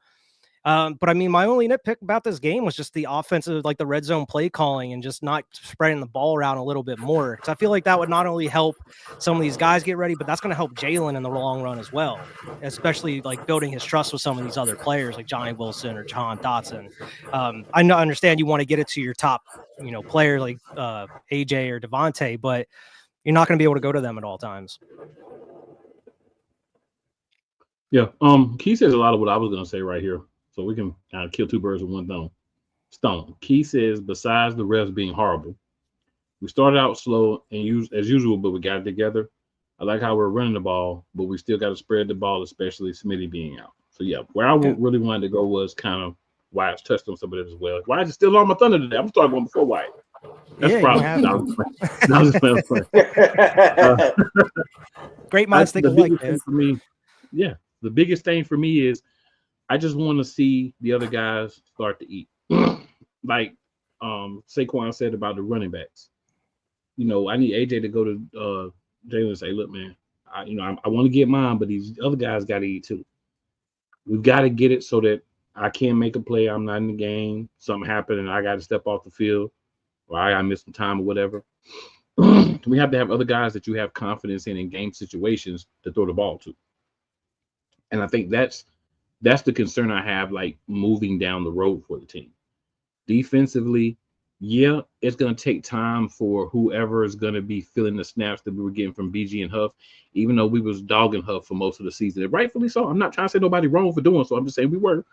But I mean, my only nitpick about this game was just the offensive, like the red zone play calling and just not spreading the ball around a little bit more. Because I feel like that would not only help some of these guys get ready, but that's going to help Jalen in the long run as well, especially like building his trust with some of these other players like Johnny Wilson or John Dotson. I understand you want to get it to your top, player like AJ or Devontae, but you're not going to be able to go to them at all times. Yeah. Key says a lot of what I was going to say right here. So we can kind of kill two birds with one stone. Key says, besides the refs being horrible, we started out slow and as usual, but we got it together. I like how we're running the ball, but we still got to spread the ball, especially Smitty being out. So yeah, where I really wanted to go was kind of Wyatt's touched on some of it as well. Wyatt's still on my thunder today. I'm starting one before Wyatt. That's the problem. I was just playing. Great minds think alike, man. For me, yeah, the biggest thing for me is I just want to see the other guys start to eat. Like Saquon said about the running backs. I need AJ to go to Jalen and say, look, man, I want to get mine, but these other guys got to eat too. We've got to get it so that I can't make a play. I'm not in the game. Something happened and I got to step off the field or I missed some time or whatever. We have to have other guys that you have confidence in game situations to throw the ball to. And I think that's the concern I have, like moving down the road for the team. Defensively, yeah, it's going to take time for whoever is going to be filling the snaps that we were getting from BG and Huff, even though we was dogging Huff for most of the season. And rightfully so. I'm not trying to say nobody wrong for doing so. I'm just saying we were.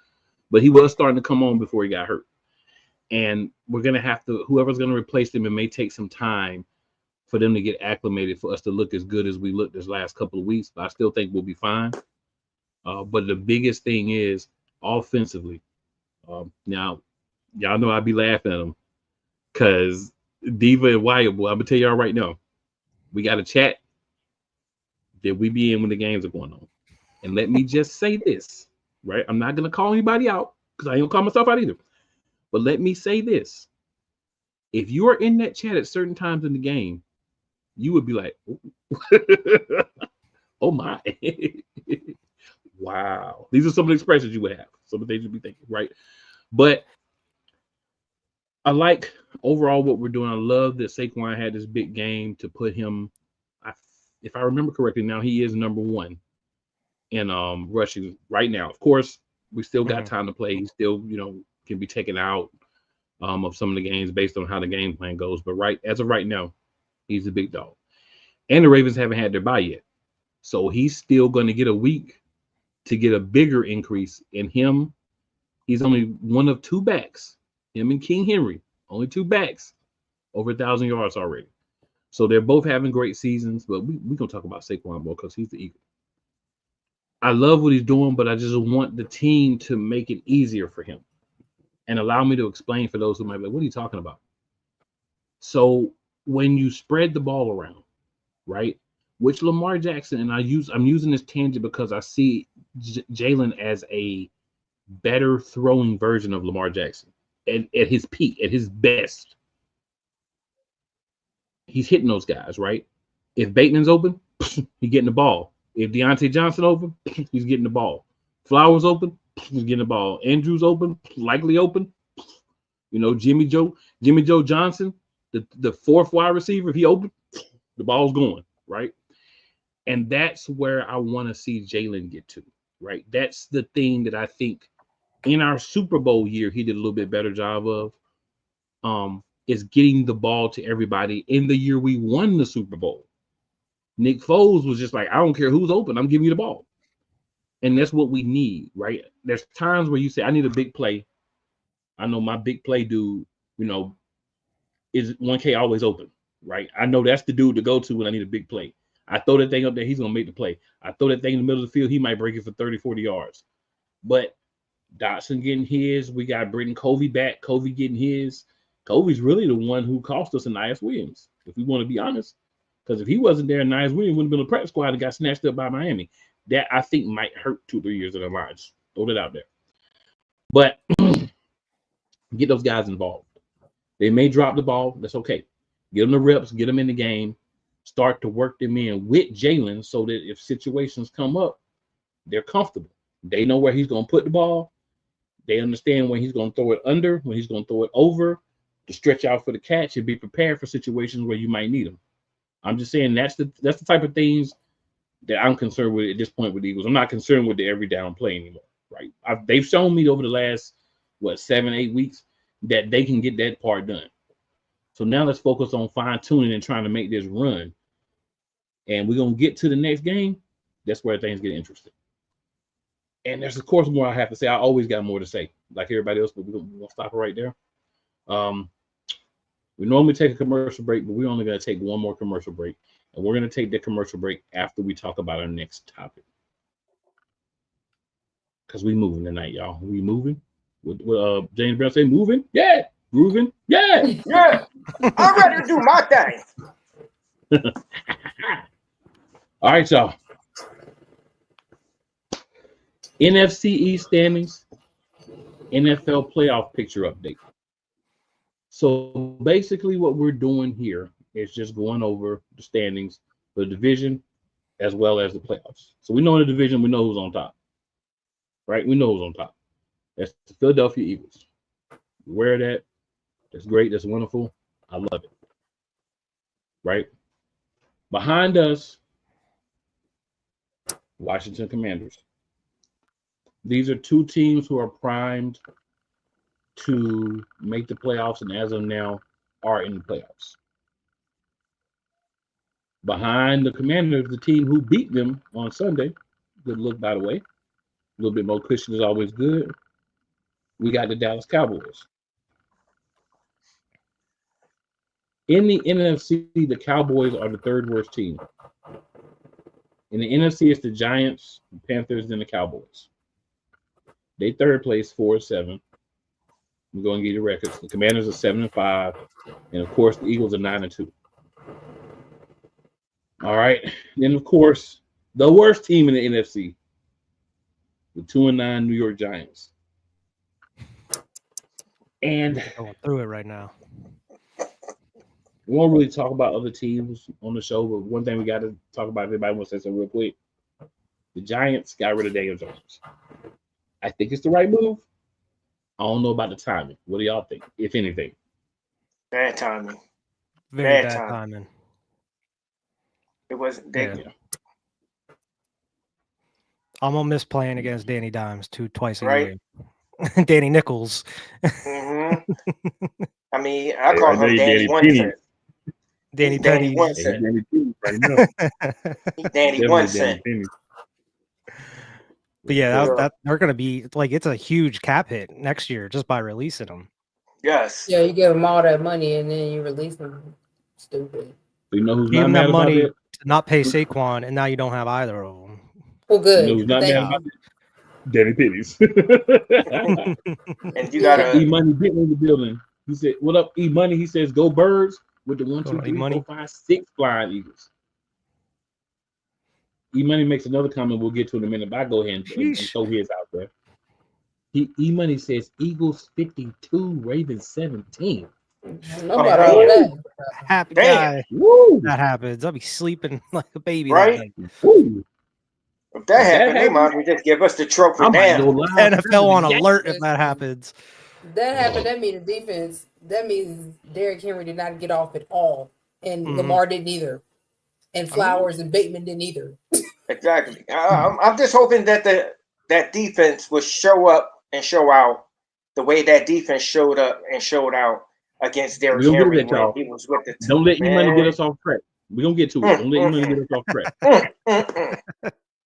But he was starting to come on before he got hurt. And we're going to have to, whoever's going to replace them, it may take some time for them to get acclimated for us to look as good as we looked this last couple of weeks. But I still think we'll be fine. But the biggest thing is offensively. Now, y'all know I'd be laughing at them because Diva and Wyatt, boy, I'm going to tell y'all right now, we got a chat that we be in when the games are going on. And let me just say this, right? I'm not going to call anybody out because I ain't going to call myself out either. But let me say this. If you are in that chat at certain times in the game, you would be like, oh my. Wow. These are some of the expressions you would have. Some of the things you'd be thinking, right? But I like overall what we're doing. I love that Saquon had this big game to put him, if I remember correctly, now he is number one in rushing right now. Of course, we still got time to play. He still, can be taken out of some of the games based on how the game plan goes. But as of right now, he's the big dog. And the Ravens haven't had their bye yet. So he's still going to get a week to get a bigger increase in him. He's only one of two backs, him and King Henry, only two backs over 1,000 yards already. So they're both having great seasons, but we're going to talk about Saquon more because he's the Eagle. I love what he's doing, but I just want the team to make it easier for him and allow me to explain for those who might be like, what are you talking about? So when you spread the ball around, right, which Lamar Jackson, and I'm using this tangent because I see Jalen as a better throwing version of Lamar Jackson at his peak, at his best. He's hitting those guys, right? If Bateman's open, he's getting the ball. If Deontay Johnson open, he's getting the ball. Flowers open, he's getting the ball. Andrews open, likely open. Jimmy Joe Johnson, the fourth wide receiver, if he open, the ball's going, right? And that's where I want to see Jalen get to, right? That's the thing that I think in our Super Bowl year, he did a little bit better job of, is getting the ball to everybody. In the year we won the Super Bowl, Nick Foles was just like, I don't care who's open, I'm giving you the ball. And that's what we need, right? There's times where you say, I need a big play. I know my big play dude, is 1K always open, right? I know that's the dude to go to when I need a big play. I throw that thing up there, he's going to make the play. I throw that thing in the middle of the field, he might break it for 30, 40 yards. But Dotson getting his, we got Britton Covey back, Covey getting his. Covey's really the one who cost us Anais Williams, if we want to be honest. Because if he wasn't there, Anais Williams wouldn't have been a practice squad and got snatched up by Miami. That, I think, might hurt 2 or 3 years of their lives. Throw it out there. But get those guys involved. They may drop the ball. That's okay. Get them the reps. Get them in the game. Start to work them in with Jalen so that if situations come up, they're comfortable. They know where he's going to put the ball. They understand when he's going to throw it under, when he's going to throw it over, to stretch out for the catch and be prepared for situations where you might need them. I'm just saying that's the type of things that I'm concerned with at this point with the Eagles. I'm not concerned with the every down play anymore, right? They've shown me over the last 7-8 weeks that they can get that part done. So now let's focus on fine tuning and trying to make this run. And we're gonna get to the next game. That's where things get interesting. And there's of course more I have to say. I always got more to say, like everybody else, but we're gonna stop it right there. We normally take a commercial break, but we're only going to take one more commercial break. And we're going to take the commercial break after we talk about our next topic. Because we moving tonight, y'all. We moving. With James Brown say moving? Yeah. Grooving? Yeah. Yeah. I'm ready to do my thing. All right, y'all. NFC East standings, NFL playoff picture update. So basically what we're doing here is just going over the standings for the division as well as the playoffs. So we know in the division, we know who's on top, right? We know who's on top. That's the Philadelphia Eagles. Aware of that. That's great. That's wonderful. I love it, right? Behind us, Washington Commanders. These are two teams who are primed to make the playoffs, and as of now, are in the playoffs. Behind the Commanders, the team who beat them on Sunday, good look, by the way, a little bit more cushion is always good. We got the Dallas Cowboys. In the NFC, the Cowboys are the third worst team. In the NFC, it's the Giants, the Panthers, and the Cowboys. They third place, 4-7. We're going to give you the records. The Commanders are 7-5, and of course the Eagles are 9-2. All right. Then of course the worst team in the NFC, the 2-9 New York Giants. And going through it right now. We won't really talk about other teams on the show, but one thing we got to talk about, if anybody wants to say something real quick, the Giants got rid of Daniel Jones. I think it's the right move. I don't know about the timing. What do y'all think, if anything? Bad timing. Very bad timing. It wasn't. Yeah. I'm gonna miss playing against Danny Dimes twice a year. Danny Nichols. Mm-hmm. I mean, I call him Danny One-Cent. Danny Penny. Danny One-Cent. But yeah, they're going to be like, it's a huge cap hit next year just by releasing them. Yes. Yeah, you give them all that money and then you release them. Stupid. You know who's not mad about it? To not pay Saquon, and now you don't have either of them. Well, good. You know who's not mad about it? Danny Pennies. And you got E-Money getting in the building. He said, "What up, E-Money?" He says, "Go Birds with the 1, 2, 3, 4, 5, 6 flying Eagles." E-Money makes another comment we'll get to in a minute, but I go ahead and throw his out there. E-Money says Eagles 52, Ravens 17. Happy Damn. guy. That happens. I'll be sleeping like a baby. Right? If that happened, they might as well just give us the trophy now. NFL on alert if that happens. That happened. That means the defense. That means Derrick Henry did not get off at all, and Lamar didn't either, and Flowers and Bateman didn't either. Exactly. I'm just hoping that that defense will show up and show out the way that defense showed up and showed out against Derrick Henry when he was with the team. Don't let E-Money get us off track. We're going to get to it. Don't let E-Money get us off track.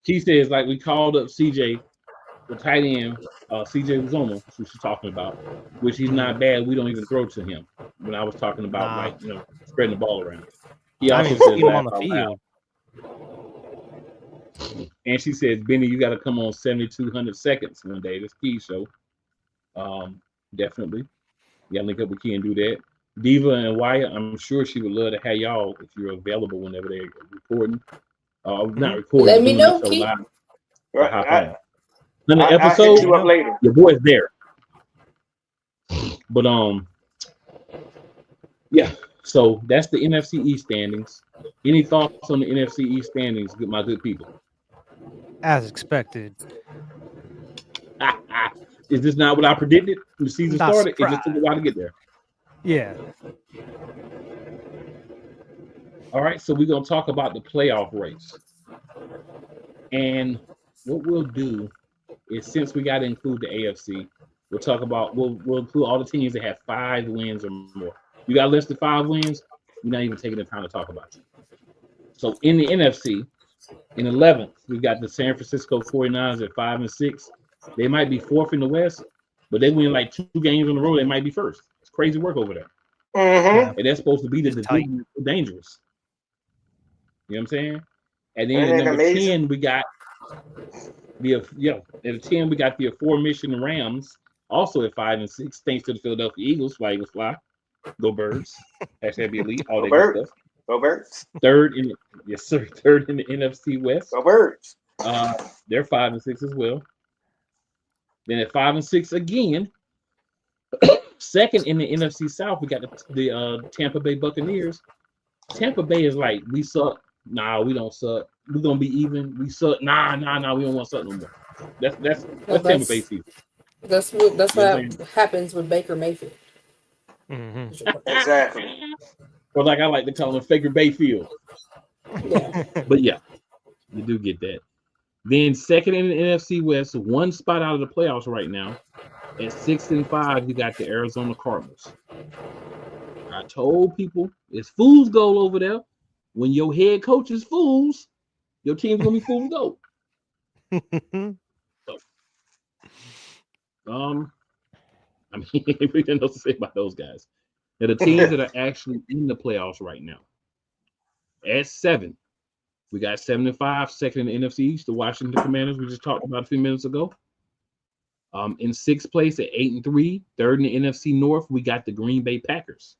She says, like, we called up CJ, the tight end, CJ Uzoma, that's what she's talking about, which he's not bad. We don't even throw to him. When I was talking about, spreading the ball around. He also says on the field. And she says, Benny, you got to come on 7,200 seconds one day. This key show. Definitely. You got to link up with Key and do that. Diva and Wyatt, I'm sure she would love to have y'all if you're available whenever they're recording. Not recording. Let me know, Key. Then the episode, you up later. Your boy's there. But yeah. So that's the NFC East standings. Any thoughts on the NFC East standings, my good people? As expected. Is this not what I predicted when the season Not started? It just surprised. took a while to get there. Yeah. All right, so we're gonna talk about the playoff race, and what we'll do is, since we got to include the AFC, we'll talk about we'll include all the teams that have 5 wins or more. You got less than 5 wins, we're not even taking the time to talk about you. So in the NFC, in 11th, we got the San Francisco 49ers at 5-6. They might be 4th in the West, but they win like 2 games in a row. They might be 1st. It's crazy work over there. Mm-hmm. And that's supposed to be the division dangerous. You know what I'm saying? And then at number 10, we got at 10 we got the aforementioned Rams, also at 5-6, thanks to the Philadelphia Eagles. Fly Eagles fly, go Birds. Hashtag be elite. All that good stuff. Go Birds. Third in the NFC West. Go Birds. They're 5-6 as well. Then at 5-6 again. Second in the NFC South, we got the Tampa Bay Buccaneers. Tampa Bay is like, we suck. Nah, we don't suck. We're gonna be even. We suck. Nah. We don't want to suck no more. That's Tampa Bay season. That's what happens with Baker Mayfield. Mm-hmm. Exactly. Or like I like to call him Faker Bayfield. Yeah. But yeah, you do get that. Then second in the NFC West, 1 spot out of the playoffs right now. At 6-5, you got the Arizona Cardinals. I told people it's fool's gold over there. When your head coach is fools, your team's gonna be fool's gold. I mean, we didn't know what to say about those guys. Now, the teams that are actually in the playoffs right now. At 7, we got 7-5, second in the NFC East, the Washington Commanders, we just talked about a few minutes ago. In 6th place at 8-3, third in the NFC North, we got the Green Bay Packers.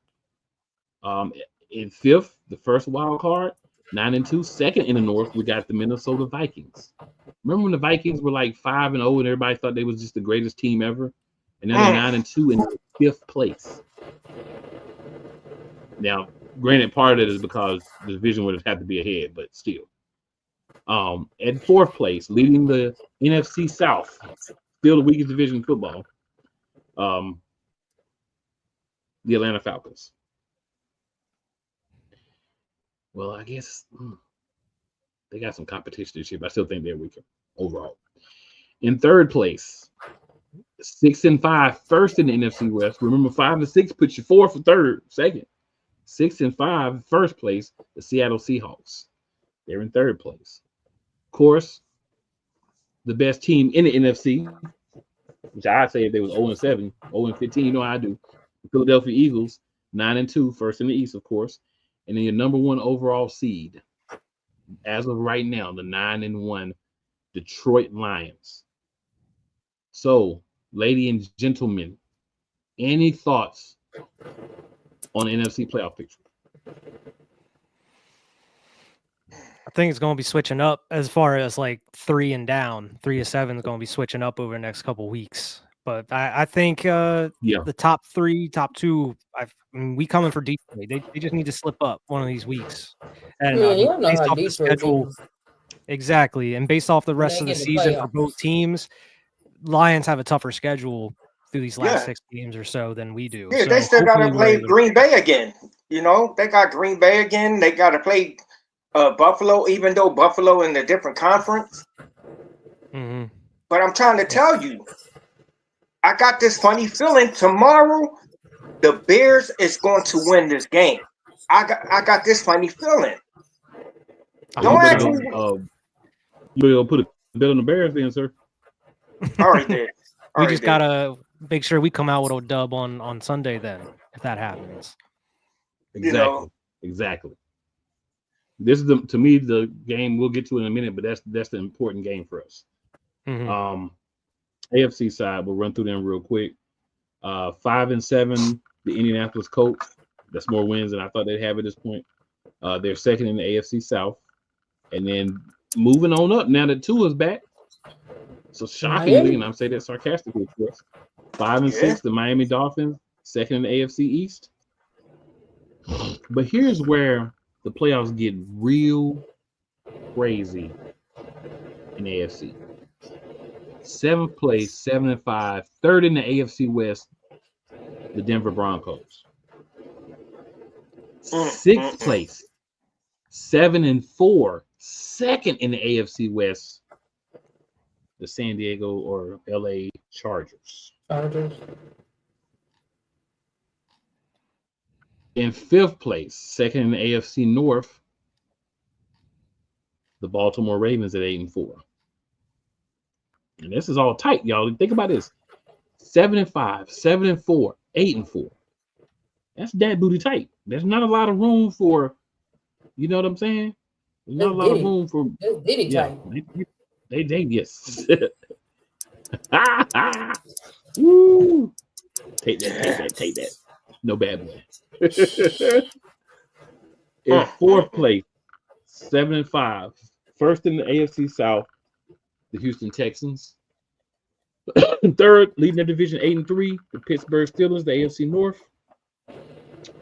In 5th, the first wild card, 9-2, second in the North, we got the Minnesota Vikings. Remember when the Vikings were like 5-0 and everybody thought they was just the greatest team ever? And now they're 9-2 in 5th place. Now, granted, part of it is because the division would have had to be ahead, but still. At 4th place, leading the NFC South, still the weakest division in football, the Atlanta Falcons. Well, I guess they got some competition this year, but I still think they're weaker overall. In 3rd place, 6-5, first in the NFC West. Remember, 5-6 puts you 4th or 3rd, second. 6-5, first place, the Seattle Seahawks. They're in 3rd place. Of course, the best team in the NFC, which I'd say if they was 0-7, 0-15, you know how I do. The Philadelphia Eagles, 9-2, first in the East, of course. And then your number 1 overall seed, as of right now, the 9-1 Detroit Lions. So, ladies and gentlemen, any thoughts on the NFC playoff picture? I think it's going to be switching up as far as like 3 and down. 3-7 is going to be switching up over the next couple of weeks. But I think the top 3, top 2, we coming for Detroit. They just need to slip up one of these weeks. And based off the schedule, exactly, and based off the rest of the season for both teams, Lions have a tougher schedule through these last 6 games or so than we do. Yeah, so they still got to play Green Bay again. You know, they got Green Bay again. They got to play Buffalo, even though Buffalo in a different conference. Mm-hmm. But I'm trying to tell you, I got this funny feeling tomorrow the Bears is going to win this game. I got this funny feeling. Don't ask me. You're going to put a bet on the Bears then, sir? Already did. We just got to make sure we come out with a dub on Sunday then, if that happens. Exactly. This is to me the game we'll get to in a minute, but that's the important game for us. Mm-hmm. AFC side, we'll run through them real quick. 5-7, the Indianapolis Colts. That's more wins than I thought they'd have at this point. They're second in the AFC South. And then moving on up now that Tua's back. So shockingly, and I'm saying that sarcastically, of course, 5-6, the Miami Dolphins, second in the AFC East. But here's where the playoffs get real crazy in the AFC. 7th place, 7-5. 3rd in the AFC West, the Denver Broncos. 6th place, 7-4. 2nd in the AFC West, the San Diego or LA Chargers. In 5th place, 2nd in the AFC North, the Baltimore Ravens at 8-4. And this is all tight, y'all. Think about this: 7-5, 7-4, 8-4. That's that booty tight. There's not a lot of room for, you know what I'm saying? There's not a lot of room for. They yes. Woo! Take that. No bad boy. In 4th place, 7-5. 1st in the AFC South, the Houston Texans. 3rd, leading the division 8-3, the Pittsburgh Steelers, the AFC North.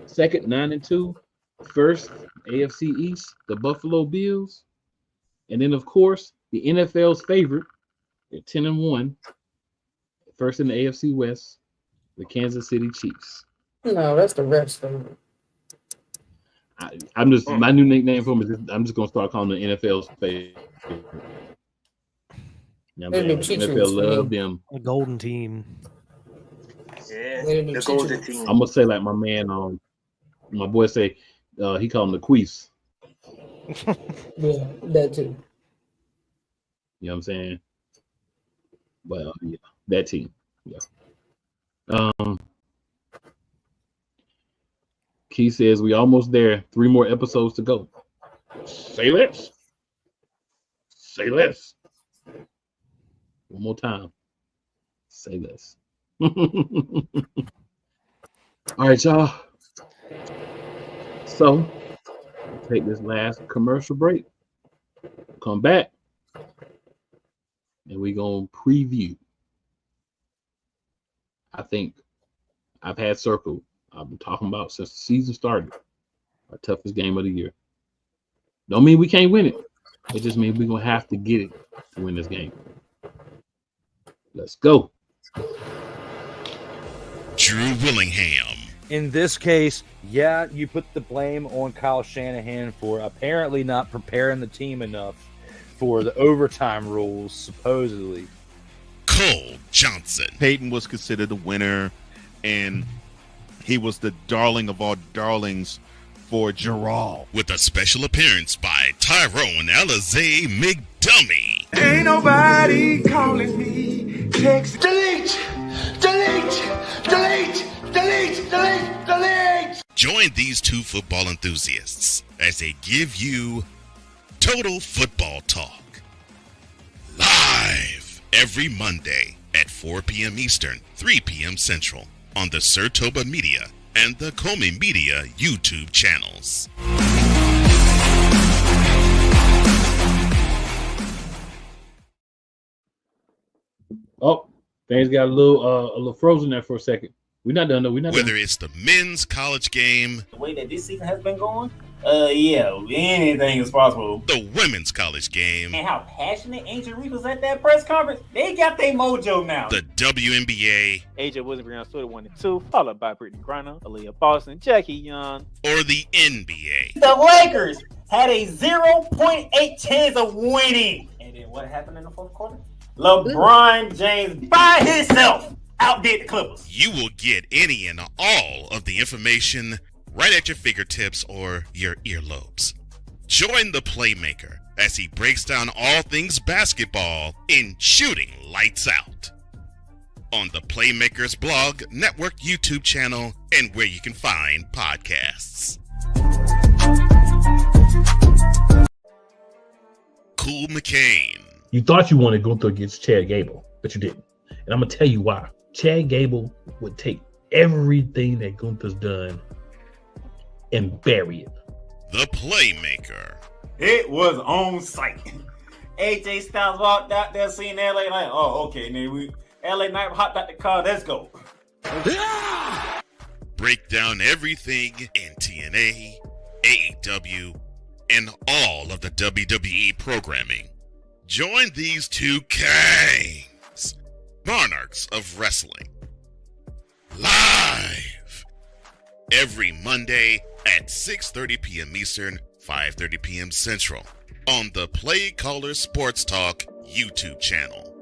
2nd, 9-2. 1st, AFC East, the Buffalo Bills. And then, of course, the NFL's favorite at 10-1. 1st in the AFC West, the Kansas City Chiefs. No, that's the refs' favorite. I'm just my new nickname for him is I'm just gonna start calling the NFL's favorite. You know, NFL love them. The golden team. Yeah, the golden team. I'm gonna say like my man, my boy say, he called them the Queefs. Yeah, that too. You know what I'm saying? Well, yeah, that team. Yeah. Key says we almost there. 3 more episodes to go. Say less. Say less. One more time. Say less. All right, y'all. So, we'll take this last commercial break. Come back. And we're going to preview. I think I've had circled. I've been talking about since the season started. Our toughest game of the year. Don't mean we can't win it. It just means we're going to have to get it to win this game. Let's go. Drew Willingham. In this case, yeah, you put the blame on Kyle Shanahan for apparently not preparing the team enough for the overtime rules, supposedly. Cole Johnson. Peyton was considered a winner, and he was the darling of all darlings for Gerald. With a special appearance by Tyrone Alizé McDummy. Ain't nobody calling me. Text delete. Join these 2 football enthusiasts as they give you Total Football Talk. Live every Monday at 4 p.m. Eastern, 3 p.m. Central on the Sertoba Media and the Comey Media YouTube channels. Oh, things got a little frozen there for a second. We're not done though. We're not Whether done. it's the men's college game, The way that this season has been going, yeah, anything is possible. the women's college game, And how passionate Angel Reese was at that press conference, they got their mojo now. the WNBA, AJ Wilson-Brown stood at 1 and 2, followed by Brittany Griner, Aaliyah Boston, Jackie Young. or the NBA. The Lakers had a 0.8 chance of winning. And then what happened in the 4th quarter? LeBron James by himself outdid the Clippers. You will get any and all of the information right at your fingertips or your earlobes. Join the Playmaker as he breaks down all things basketball in Shooting Lights Out on the Playmaker's blog, network, YouTube channel, and where you can find podcasts. Cool McCain. You thought you wanted Gunther against Chad Gable, but you didn't. And I'm going to tell you why. Chad Gable would take everything that Gunther's done and bury it. The Playmaker. It was on site. AJ Styles walked out there seeing LA Knight. Oh, okay. Then LA Knight hopped out the car. Let's go. Break down everything in TNA, AEW, and all of the WWE programming. Join these 2 kings Monarchs of Wrestling. Live every Monday at 6:30 p.m. Eastern, 5:30 p.m. Central on the Play Caller Sports Talk YouTube channel.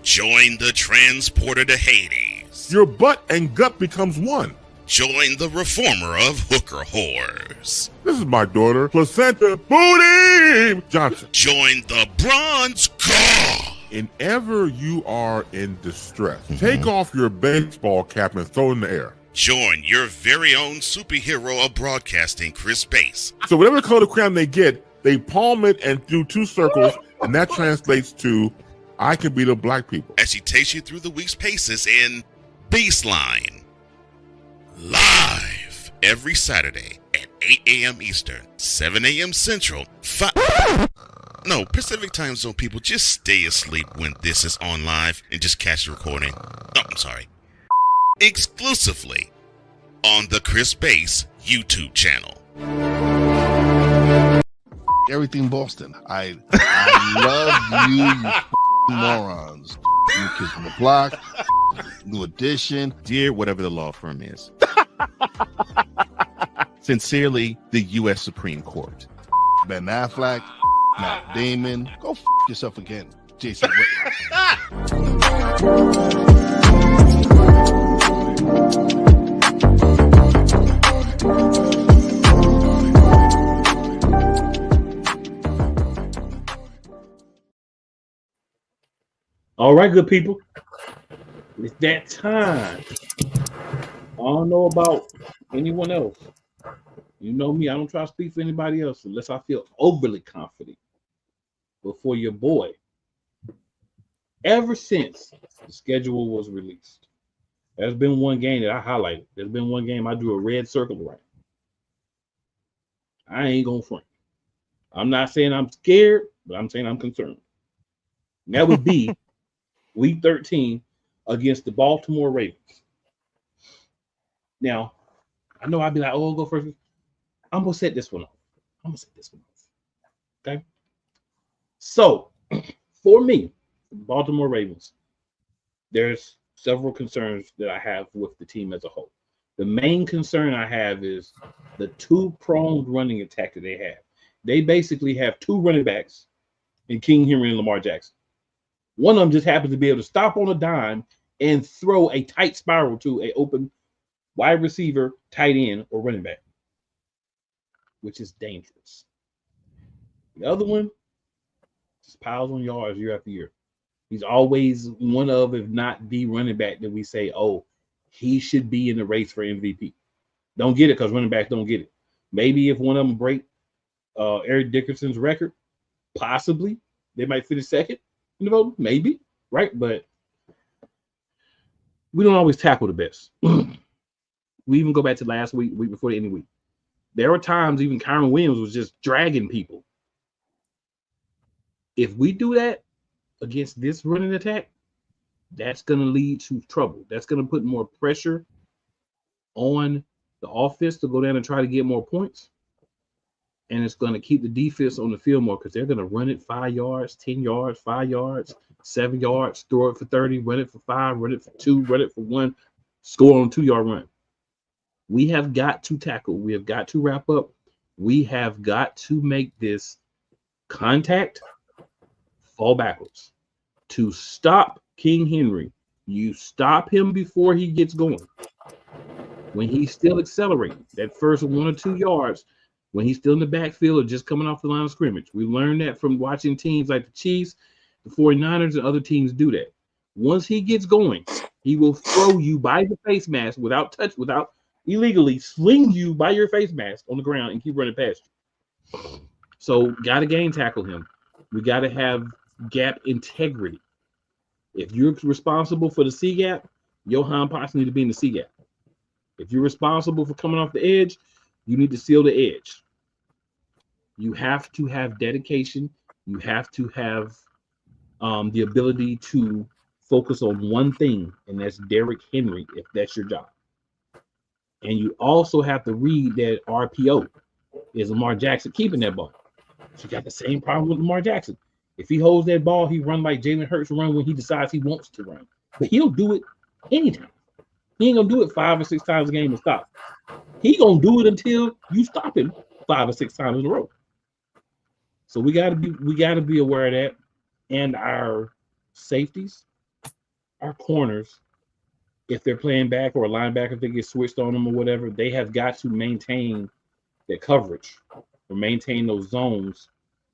Join the transporter to Hades. Your butt and gut becomes one. Join the reformer of hooker whores. This is my daughter, Placenta Booty Johnson. Join the bronze car. Whenever you are in distress, take off your baseball cap and throw it in the air. Join your very own superhero of broadcasting, Chris Bass. So whatever color crayon they get, they palm it and do 2 circles, and that translates to, I can beat up black people. As she takes you through the week's paces in Baseline. Live every Saturday at 8 a.m. Eastern, 7 a.m. Central, Pacific time zone people, just stay asleep when this is on live and just catch the recording. Oh, I'm sorry. Exclusively on the Chris Bass YouTube channel. Everything Boston. I love you morons. New Kids on the Block, New Edition. Dear whatever the law firm is. Sincerely, the U.S. Supreme Court. Ben Affleck, Matt Damon. Go yourself again, Jason Whitlock. All right, good people. It's that time. I don't know about anyone else. You know me, I don't try to speak for anybody else unless I feel overly confident. But for your boy, ever since the schedule was released, there's been one game that I highlighted. There's been one game I drew a red circle around. I ain't gonna front. I'm not saying I'm scared, but I'm saying I'm concerned. And that would be Week 13 against the Baltimore Ravens. Now, I know I'd be like, oh, I'll go first. I'm going to set this one off. Okay? So, for me, Baltimore Ravens, there's several concerns that I have with the team as a whole. The main concern I have is the two-pronged running attack that they have. They basically have 2 running backs in King Henry and Lamar Jackson. One of them just happens to be able to stop on a dime and throw a tight spiral to an open wide receiver, tight end, or running back, which is dangerous. The other one just piles on yards year after year. He's always one of, if not the running back that we say, oh, he should be in the race for MVP. Don't get it because running backs don't get it. Maybe if one of them break Eric Dickerson's record, possibly they might finish second in the vote, maybe, right? But we don't always tackle the best. We even go back to last week before the end of the week. There were times even Kyron Williams was just dragging people. If we do that against this running attack, that's going to lead to trouble. That's going to put more pressure on the offense to go down and try to get more points. And it's going to keep the defense on the field more because they're going to run it 5 yards, 10 yards, 5 yards, 7 yards, throw it for 30, run it for 5, run it for 2, run it for 1, score on a 2-yard run. We have got to tackle. We have got to wrap up. We have got to make this contact fall backwards. To stop King Henry, you stop him before he gets going. When he's still accelerating, that first 1 or 2 yards, when he's still in the backfield or just coming off the line of scrimmage. We learned that from watching teams like the Chiefs, the 49ers, and other teams do that. Once he gets going, he will throw you by the face mask without illegally sling you by your face mask on the ground and keep running past you. So got to game tackle him. We got to have gap integrity. If you're responsible for the C gap, your hind parts need to be in the C gap. If you're responsible for coming off the edge, you need to seal the edge. You have to have dedication. You have to have the ability to focus on one thing, and that's Derrick Henry, if that's your job. And you also have to read that RPO. Is Lamar Jackson keeping that ball? So you got the same problem with Lamar Jackson. If he holds that ball, he run like Jalen Hurts run when he decides he wants to run. But he'll do it anytime. He ain't gonna do it 5 or 6 times a game and stop. He gonna do it until you stop him 5 or 6 times in a row. So we gotta be aware of that. And our safeties, our corners, if they're playing back or a linebacker, if they get switched on them or whatever, they have got to maintain their coverage or maintain those zones,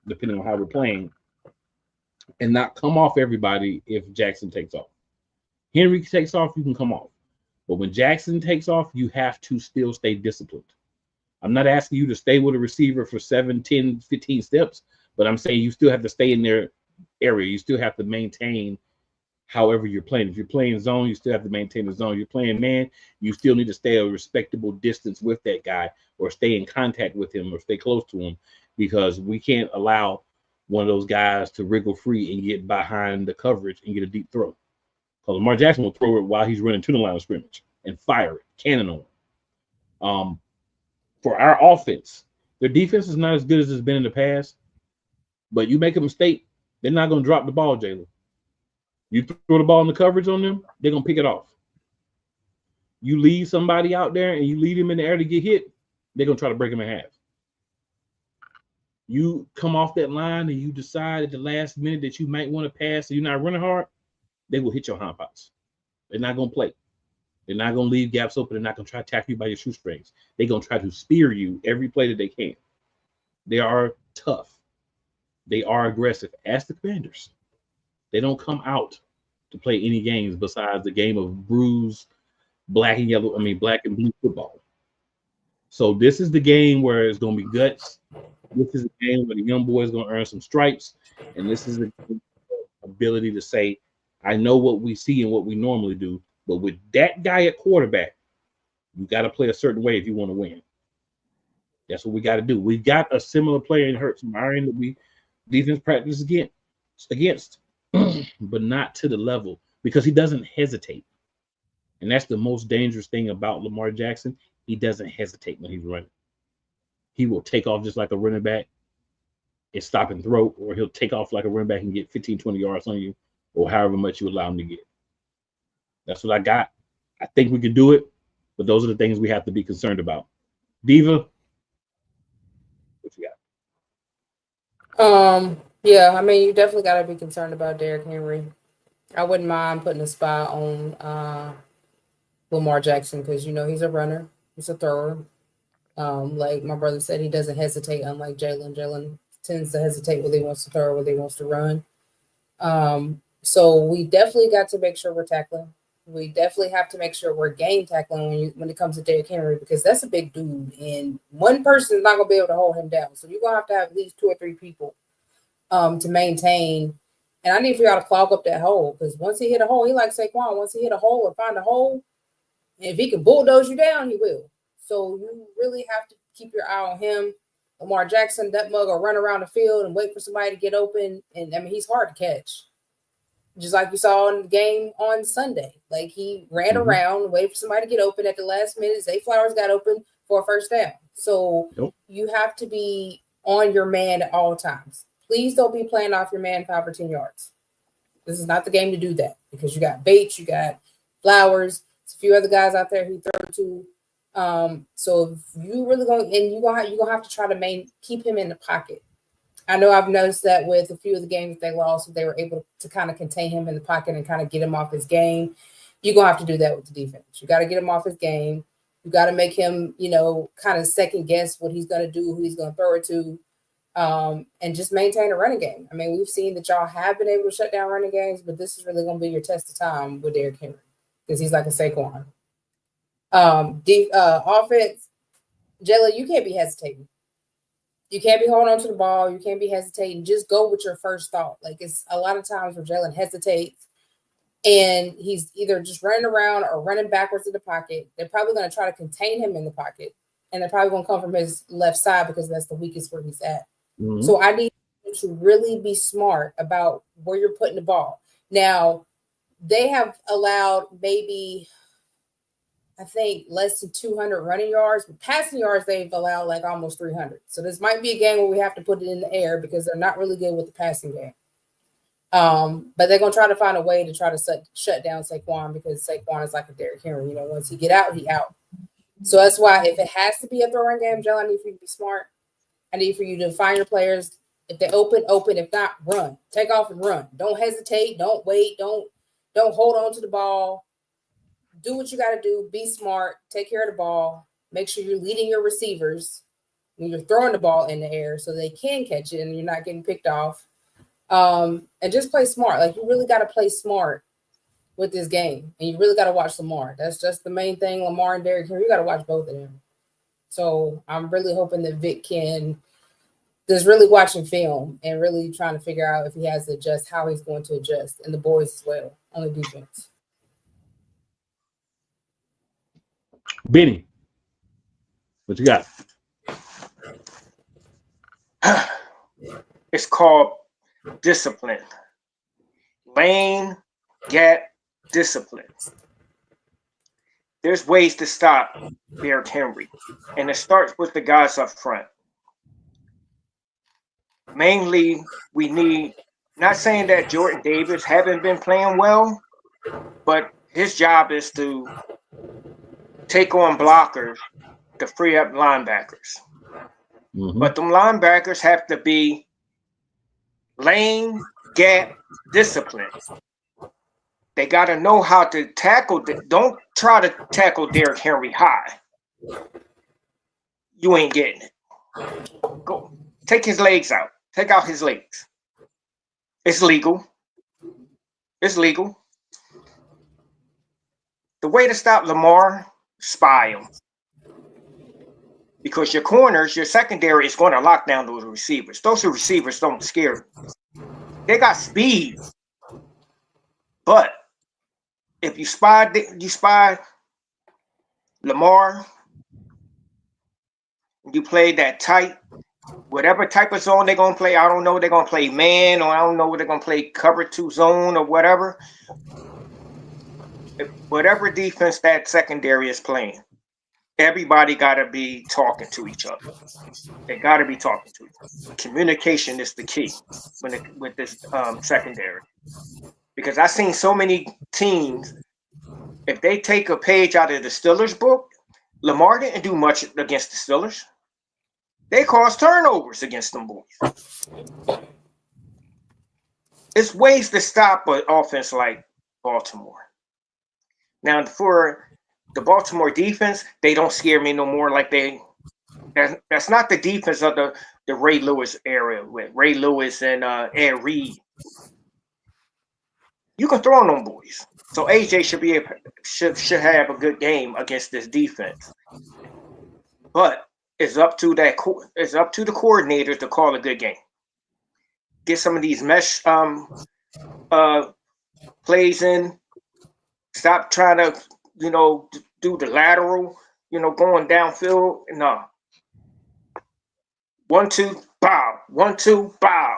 depending on how we're playing, and not come off everybody if Jackson takes off. Henry takes off, you can come off. But when Jackson takes off, you have to still stay disciplined. I'm not asking you to stay with a receiver for 7, 10, 15 steps, but I'm saying you still have to stay in their area. You still have to maintain however you're playing. If you're playing zone, you still have to maintain the zone. If you're playing man, you still need to stay a respectable distance with that guy or stay in contact with him or stay close to him, because we can't allow one of those guys to wriggle free and get behind the coverage and get a deep throw. Because Lamar Jackson will throw it while he's running to the line of scrimmage and fire it, cannon on him. For our offense, their defense is not as good as it's been in the past, but you make a mistake, they're not going to drop the ball, Jalen. You throw the ball in the coverage on them, they're going to pick it off. You leave somebody out there and you lead him in the air to get hit, they're going to try to break him in half. You come off that line and you decide at the last minute that you might want to pass and you're not running hard, they will hit your hind parts. They're not going to play. They're not going to leave gaps open. They're not going to try to tackle you by your shoestrings. They're going to try to spear you every play that they can. They are tough. They are aggressive. Ask the Commanders. They don't come out to play any games besides the game of bruised black and blue football. So this is the game where it's going to be guts. This is a game where the young boy is going to earn some stripes. And this is the ability to say, I know what we see and what we normally do, but with that guy at quarterback, you got to play a certain way if you want to win. That's what we got to do. We've got a similar player in Hurts Myron that we defense practice against, but not to the level because he doesn't hesitate. And that's the most dangerous thing about Lamar Jackson. He doesn't hesitate when he's running. He will take off just like a running back and stop and throw, or he'll take off like a running back and get 15, 20 yards on you, or however much you allow him to get. That's what I got. I think we can do it, but those are the things we have to be concerned about. Diva, what you got? Yeah, I mean, you definitely got to be concerned about Derrick Henry. I wouldn't mind putting a spy on Lamar Jackson because, you know, he's a runner. He's a thrower. Like my brother said, he doesn't hesitate, unlike Jalen. Jalen tends to hesitate whether he wants to throw or whether he wants to run. So we definitely got to make sure we're tackling. We definitely have to make sure we're game tackling when it comes to Derrick Henry, because that's a big dude, and one person is not going to be able to hold him down. So you're going to have at least 2 or 3 people to maintain. And I need for y'all to clog up that hole, because once he hit a hole, he like Saquon. Once he hit a hole or find a hole, if he can bulldoze you down, he will. So you really have to keep your eye on him. Lamar Jackson, that mug will run around the field and wait for somebody to get open. And I mean, he's hard to catch. Just like you saw in the game on Sunday. Like he ran around, waited for somebody to get open at the last minute. Zay Flowers got open for a first down. So you have to be on your man at all times. Please don't be playing off your man 5 or 10 yards. This is not the game to do that, because you got Bates, you got Flowers, there's a few other guys out there who throw to. So if you really you're gonna have to try to keep him in the pocket. I know I've noticed that with a few of the games they lost, they were able to kind of contain him in the pocket and kind of get him off his game. You're going to have to do that with the defense. You got to get him off his game. You got to make him, you know, kind of second guess what he's going to do, who he's going to throw it to, and just maintain a running game. I mean, we've seen that y'all have been able to shut down running games, but this is really going to be your test of time with Derrick Henry, because he's like a Saquon. Offense, Jalen, you can't be hesitating. You can't be holding on to the ball. You can't be hesitating. Just go with your first thought. Like, it's a lot of times where Jalen hesitates and he's either just running around or running backwards in the pocket. They're probably going to try to contain him in the pocket, and they're probably going to come from his left side because that's the weakest where he's at. So I need you to really be smart about where you're putting the ball. Now, they have allowed maybe, I think, less than 200 running yards, but passing yards, they've allowed like almost 300. So this might be a game where we have to put it in the air because they're not really good with the passing game. But they're gonna try to find a way to try to shut down Saquon, because Saquon is like a Derrick Henry. You know, once he get out, he out. So that's why if it has to be a throwing game, Joe, I need for you to be smart. I need for you to find your players. If they open. If not, run. Take off and run. Don't hesitate. Don't wait. Don't hold on to the ball. Do what you got to do. Be smart. Take care of the ball. Make sure you're leading your receivers when you're throwing the ball in the air so they can catch it and you're not getting picked off. And just play smart. Like, you really got to play smart with this game, and you really got to watch Lamar. That's just the main thing. Lamar and Derrick Henry, you got to watch both of them. So I'm really hoping that Vic can just really watching film and really trying to figure out if he has to adjust, how he's going to adjust, and the boys as well on the defense. Benny, what you got? It's called discipline. Lane, gap, discipline. There's ways to stop Derrick Henry, and it starts with the guys up front. Mainly, we need, not saying that Jordan Davis haven't been playing well, but his job is to take on blockers to free up linebackers. Mm-hmm. But them linebackers have to be lane, gap, discipline. They got to know how to tackle. Don't try to tackle Derrick Henry high. You ain't getting it. Go take his legs out. Take out his legs. It's legal. It's legal. The way to stop Lamar, spy him. Because your corners, your secondary is going to lock down those receivers. Those receivers don't scare them. They got speed. But if you spy Lamar, you play that tight, whatever type of zone they're going to play. I don't know. They're going to play man, or I don't know what they're going to play cover 2 zone or whatever. Whatever defense that secondary is playing, everybody got to be talking to each other. They got to be talking to each other. Communication is the key with this secondary. Because I've seen so many teams, if they take a page out of the Steelers book, Lamar didn't do much against the Steelers. They caused turnovers against them boys. It's ways to stop an offense like Baltimore. Now, for the Baltimore defense, they don't scare me no more. Like that's not the defense of the Ray Lewis era with Ray Lewis and Ed Reed. You can throw on them boys. So AJ should have a good game against this defense. But it's up to the coordinators to call a good game. Get some of these mesh plays in. Stop trying to, do the lateral, going downfield. No. 1-2, bow. 1-2, bow.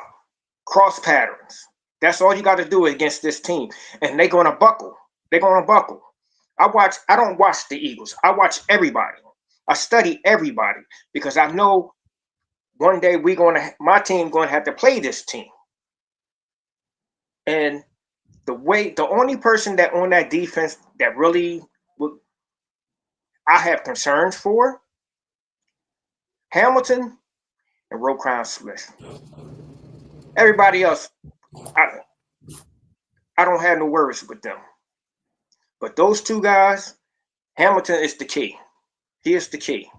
Cross patterns. That's all you got to do against this team. And they're going to buckle. They're going to buckle. I don't watch the Eagles. I watch everybody. I study everybody because I know one day my team going to have to play this team. And the only person that on that defense that really I have concerns for, Hamilton and Roquan Smith. Everybody else, I don't have no worries with them. But those two guys, Hamilton is the key. He is the key.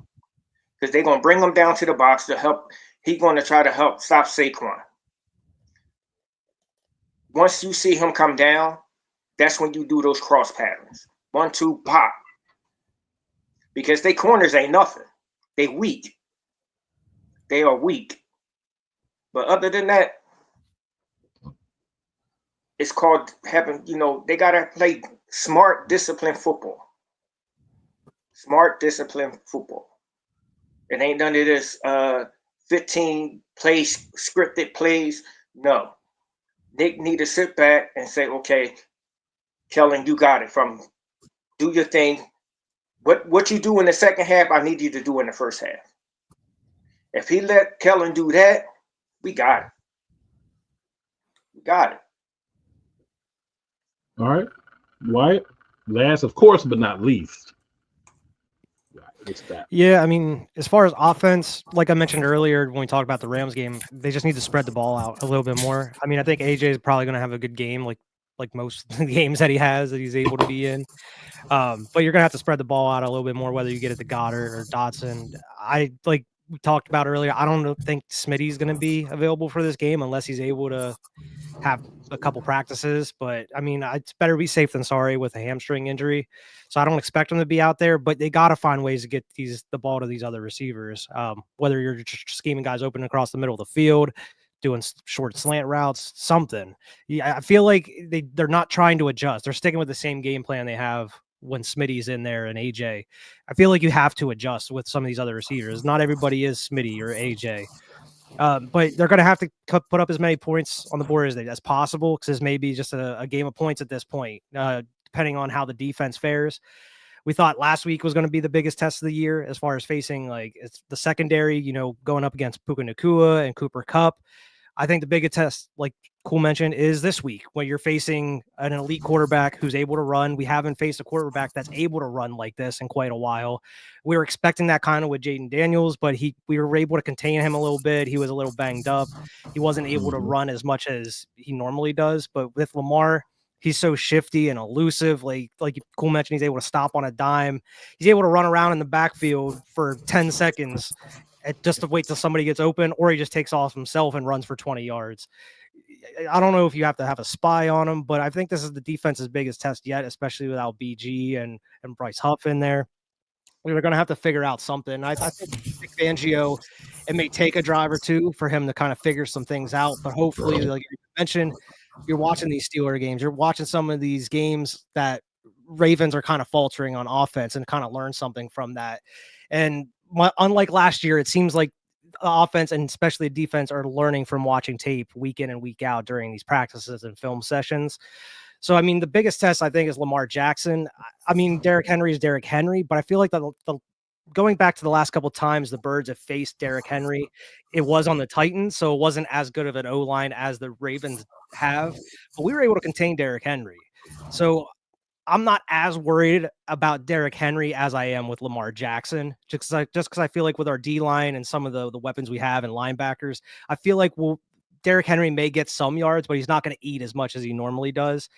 Because they're going to bring him down to the box to help. He's going to try to help stop Saquon. Once you see him come down, that's when you do those cross patterns. 1-2, pop. Because they corners ain't nothing. They weak. They are weak. But other than that, it's called having, they got to play smart, disciplined football. Smart, disciplined football. It ain't none of this 15 plays, scripted plays. No. Nick need to sit back and say, okay, Kellen, you got it. Do your thing. What you do in the second half, I need you to do in the first half. If he let Kellen do that, we got it. We got it. All right. Wyatt, last, of course, but not least. It's that. Yeah, I mean, as far as offense, like I mentioned earlier when we talked about the Rams game, they just need to spread the ball out a little bit more. I mean, I think AJ is probably going to have a good game, like most of the games that he's able to be in. But you're going to have to spread the ball out a little bit more, whether you get it to Goddard or Dotson. Like we talked about earlier, I don't think Smitty's going to be available for this game unless he's able to have a couple practices. But I mean, it's better be safe than sorry with a hamstring injury. So I don't expect them to be out there, but they got to find ways to get the ball to these other receivers. Whether you're just scheming guys open across the middle of the field, doing short slant routes, something. Yeah, I feel like they're not trying to adjust. They're sticking with the same game plan they have when Smitty's in there and AJ. I feel like you have to adjust with some of these other receivers. Not everybody is Smitty or AJ. But they're going to have to put up as many points on the board as possible, because this may be just a game of points at this point, depending on how the defense fares. We thought last week was going to be the biggest test of the year as far as facing it's the secondary, going up against Puka Nacua and Cooper Kupp. I think the biggest test, like Cool mentioned, is this week when you're facing an elite quarterback who's able to run. We haven't faced a quarterback that's able to run like this in quite a while. We were expecting that kind of with Jaden Daniels, but we were able to contain him a little bit. He was a little banged up. He wasn't able to run as much as he normally does. But with Lamar, he's so shifty and elusive. Like Cool mentioned, he's able to stop on a dime. He's able to run around in the backfield for 10 seconds just to wait till somebody gets open, or he just takes off himself and runs for 20 yards. I don't know if you have to have a spy on him, but I think this is the defense's biggest test yet, especially without BG and Bryce Huff in there. We're going to have to figure out something. I think Vic Fangio, it may take a drive or two for him to kind of figure some things out, but hopefully, like you mentioned, you're watching these Steeler games. You're watching some of these games that Ravens are kind of faltering on offense and kind of learn something from that. And unlike last year, it seems like offense and especially defense are learning from watching tape week in and week out during these practices and film sessions. So, I mean, the biggest test, I think, is Lamar Jackson. I mean, Derrick Henry is Derrick Henry, but I feel like the going back to the last couple of times the Birds have faced Derrick Henry, it was on the Titans, so it wasn't as good of an O-line as the Ravens have, but we were able to contain Derrick Henry. So I'm not as worried about Derrick Henry as I am with Lamar Jackson, just because I feel like with our D-line and some of the weapons we have and linebackers, I feel like Derrick Henry may get some yards, but he's not going to eat as much as he normally does.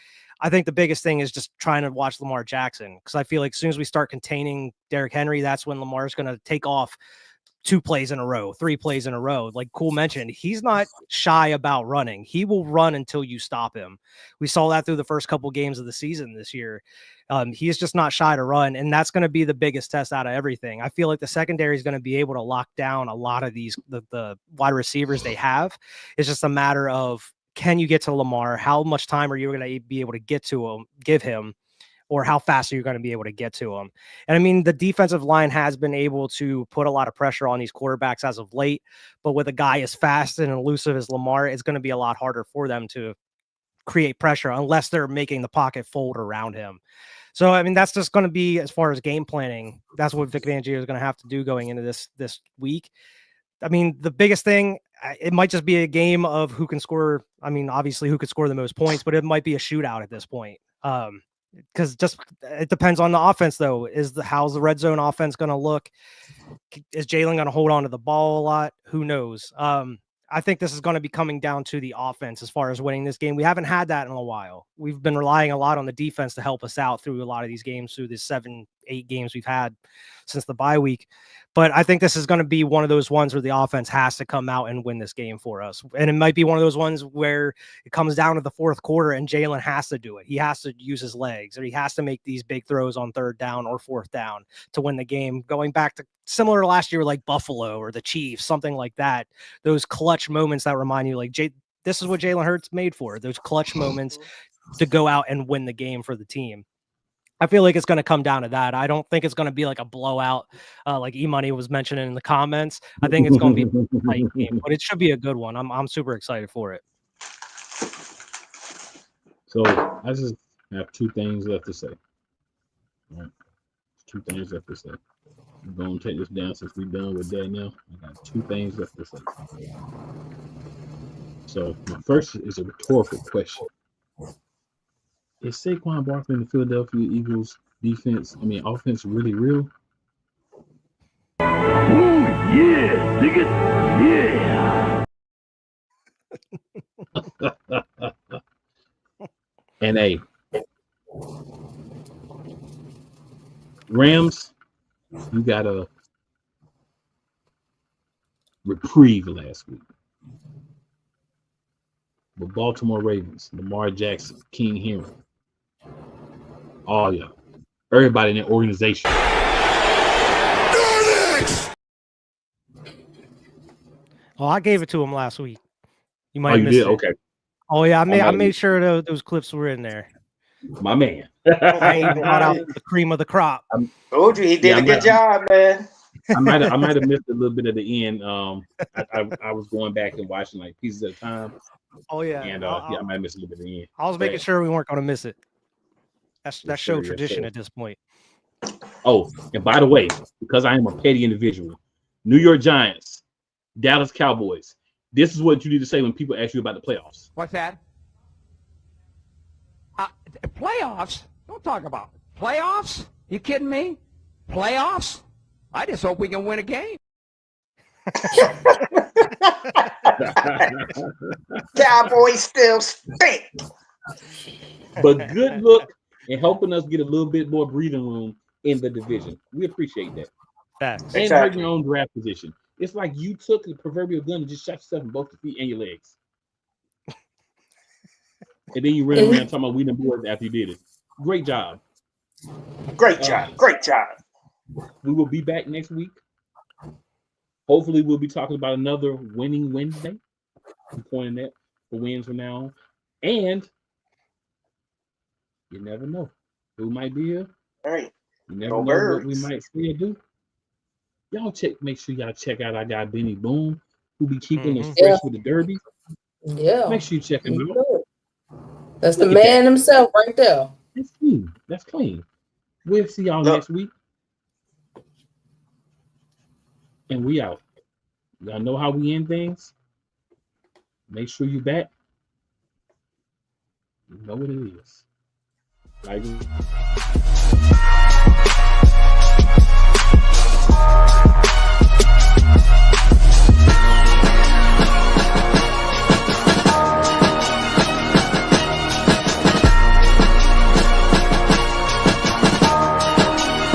I think the biggest thing is just trying to watch Lamar Jackson, because I feel like as soon as we start containing Derrick Henry, that's when Lamar's going to take off 2 plays in a row, 3 plays in a row. Like Cool mentioned, he's not shy about running. He will run until you stop him. We saw that through the first couple games of the season this year. He is just not shy to run, and that's going to be the biggest test out of everything. I feel like the secondary is going to be able to lock down a lot of the wide receivers they have. It's just a matter of, can you get to Lamar? How much time are you going to be able to give him? Or how fast are you going to be able to get to him? And I mean, the defensive line has been able to put a lot of pressure on these quarterbacks as of late, but with a guy as fast and elusive as Lamar, it's going to be a lot harder for them to create pressure unless they're making the pocket fold around him. So, I mean, that's just going to be, as far as game planning, that's what Vic Fangio is going to have to do going into this week. I mean, the biggest thing, it might just be a game of who can score. I mean, obviously who could score the most points, but it might be a shootout at this point. Because it depends on the offense, though. How's the red zone offense going to look? Is Jalen going to hold on to the ball a lot? Who knows? I think this is going to be coming down to the offense as far as winning this game. We haven't had that in a while. We've been relying a lot on the defense to help us out through a lot of these games, through the 7-8 games we've had since the bye week. But I think this is going to be one of those ones where the offense has to come out and win this game for us. And it might be one of those ones where it comes down to the fourth quarter and Jalen has to do it. He has to use his legs, or he has to make these big throws on 3rd down or 4th down to win the game. Going back to similar to last year, like Buffalo or the Chiefs, something like that. Those clutch moments that remind you, like, this is what Jalen Hurts made for, those clutch moments to go out and win the game for the team. I feel like it's going to come down to that. I don't think it's going to be like a blowout, like E-Money was mentioning in the comments. I think it's going to be a tight game, but it should be a good one. I'm super excited for it. So I just have 2 things left to say. All right. 2 things left to say. I'm going to take this down since we're done with that now. I got 2 things left to say. So my first is a rhetorical question. Is Saquon Barkley in the Philadelphia Eagles offense really real? Ooh, yeah, dig it, yeah. And hey, Rams, you got a reprieve last week. But Baltimore Ravens, Lamar Jackson, King Henry, all y'all, everybody in that organization. Oh, I gave it to him last week. You might you miss did? it. Okay. Oh yeah, I made sure those clips were in there. My man. I ain't even brought out the cream of the crop. Told you he did a good job, man. I might have missed a little bit at the end. I was going back and watching like pieces at a time. Oh yeah, and I might have missed a little bit at the end. I was making sure we weren't going to miss it. That's show sir, yes, tradition sir. at this point. Oh, and by the way, because I am a petty individual, New York Giants, Dallas Cowboys. This is what you need to say when people ask you about the playoffs. What's that? Playoffs? Don't talk about it. Playoffs? You kidding me? Playoffs? I just hope we can win a game. Cowboys still stink. But good look in helping us get a little bit more breathing room in the division. We appreciate that. Facts. And hurt your own draft position. It's like you took the proverbial gun and just shot yourself in both the feet and your legs. And then you ran around talking about we done bored after you did it. Great job. Great job. Great job. We will be back next week. Hopefully, we'll be talking about another winning Wednesday. I'm pointing that for wins from now on. And you never know who might be here. All right. You never know what we might see or do. Y'all make sure y'all check out our guy Benny Boone, who be keeping us fresh with the derby. Yeah. Make sure you check him out. That's the man himself right there. That's clean. That's clean. We'll see y'all next week. And we out. Y'all know how we end things. Make sure you back. You know what it is. Like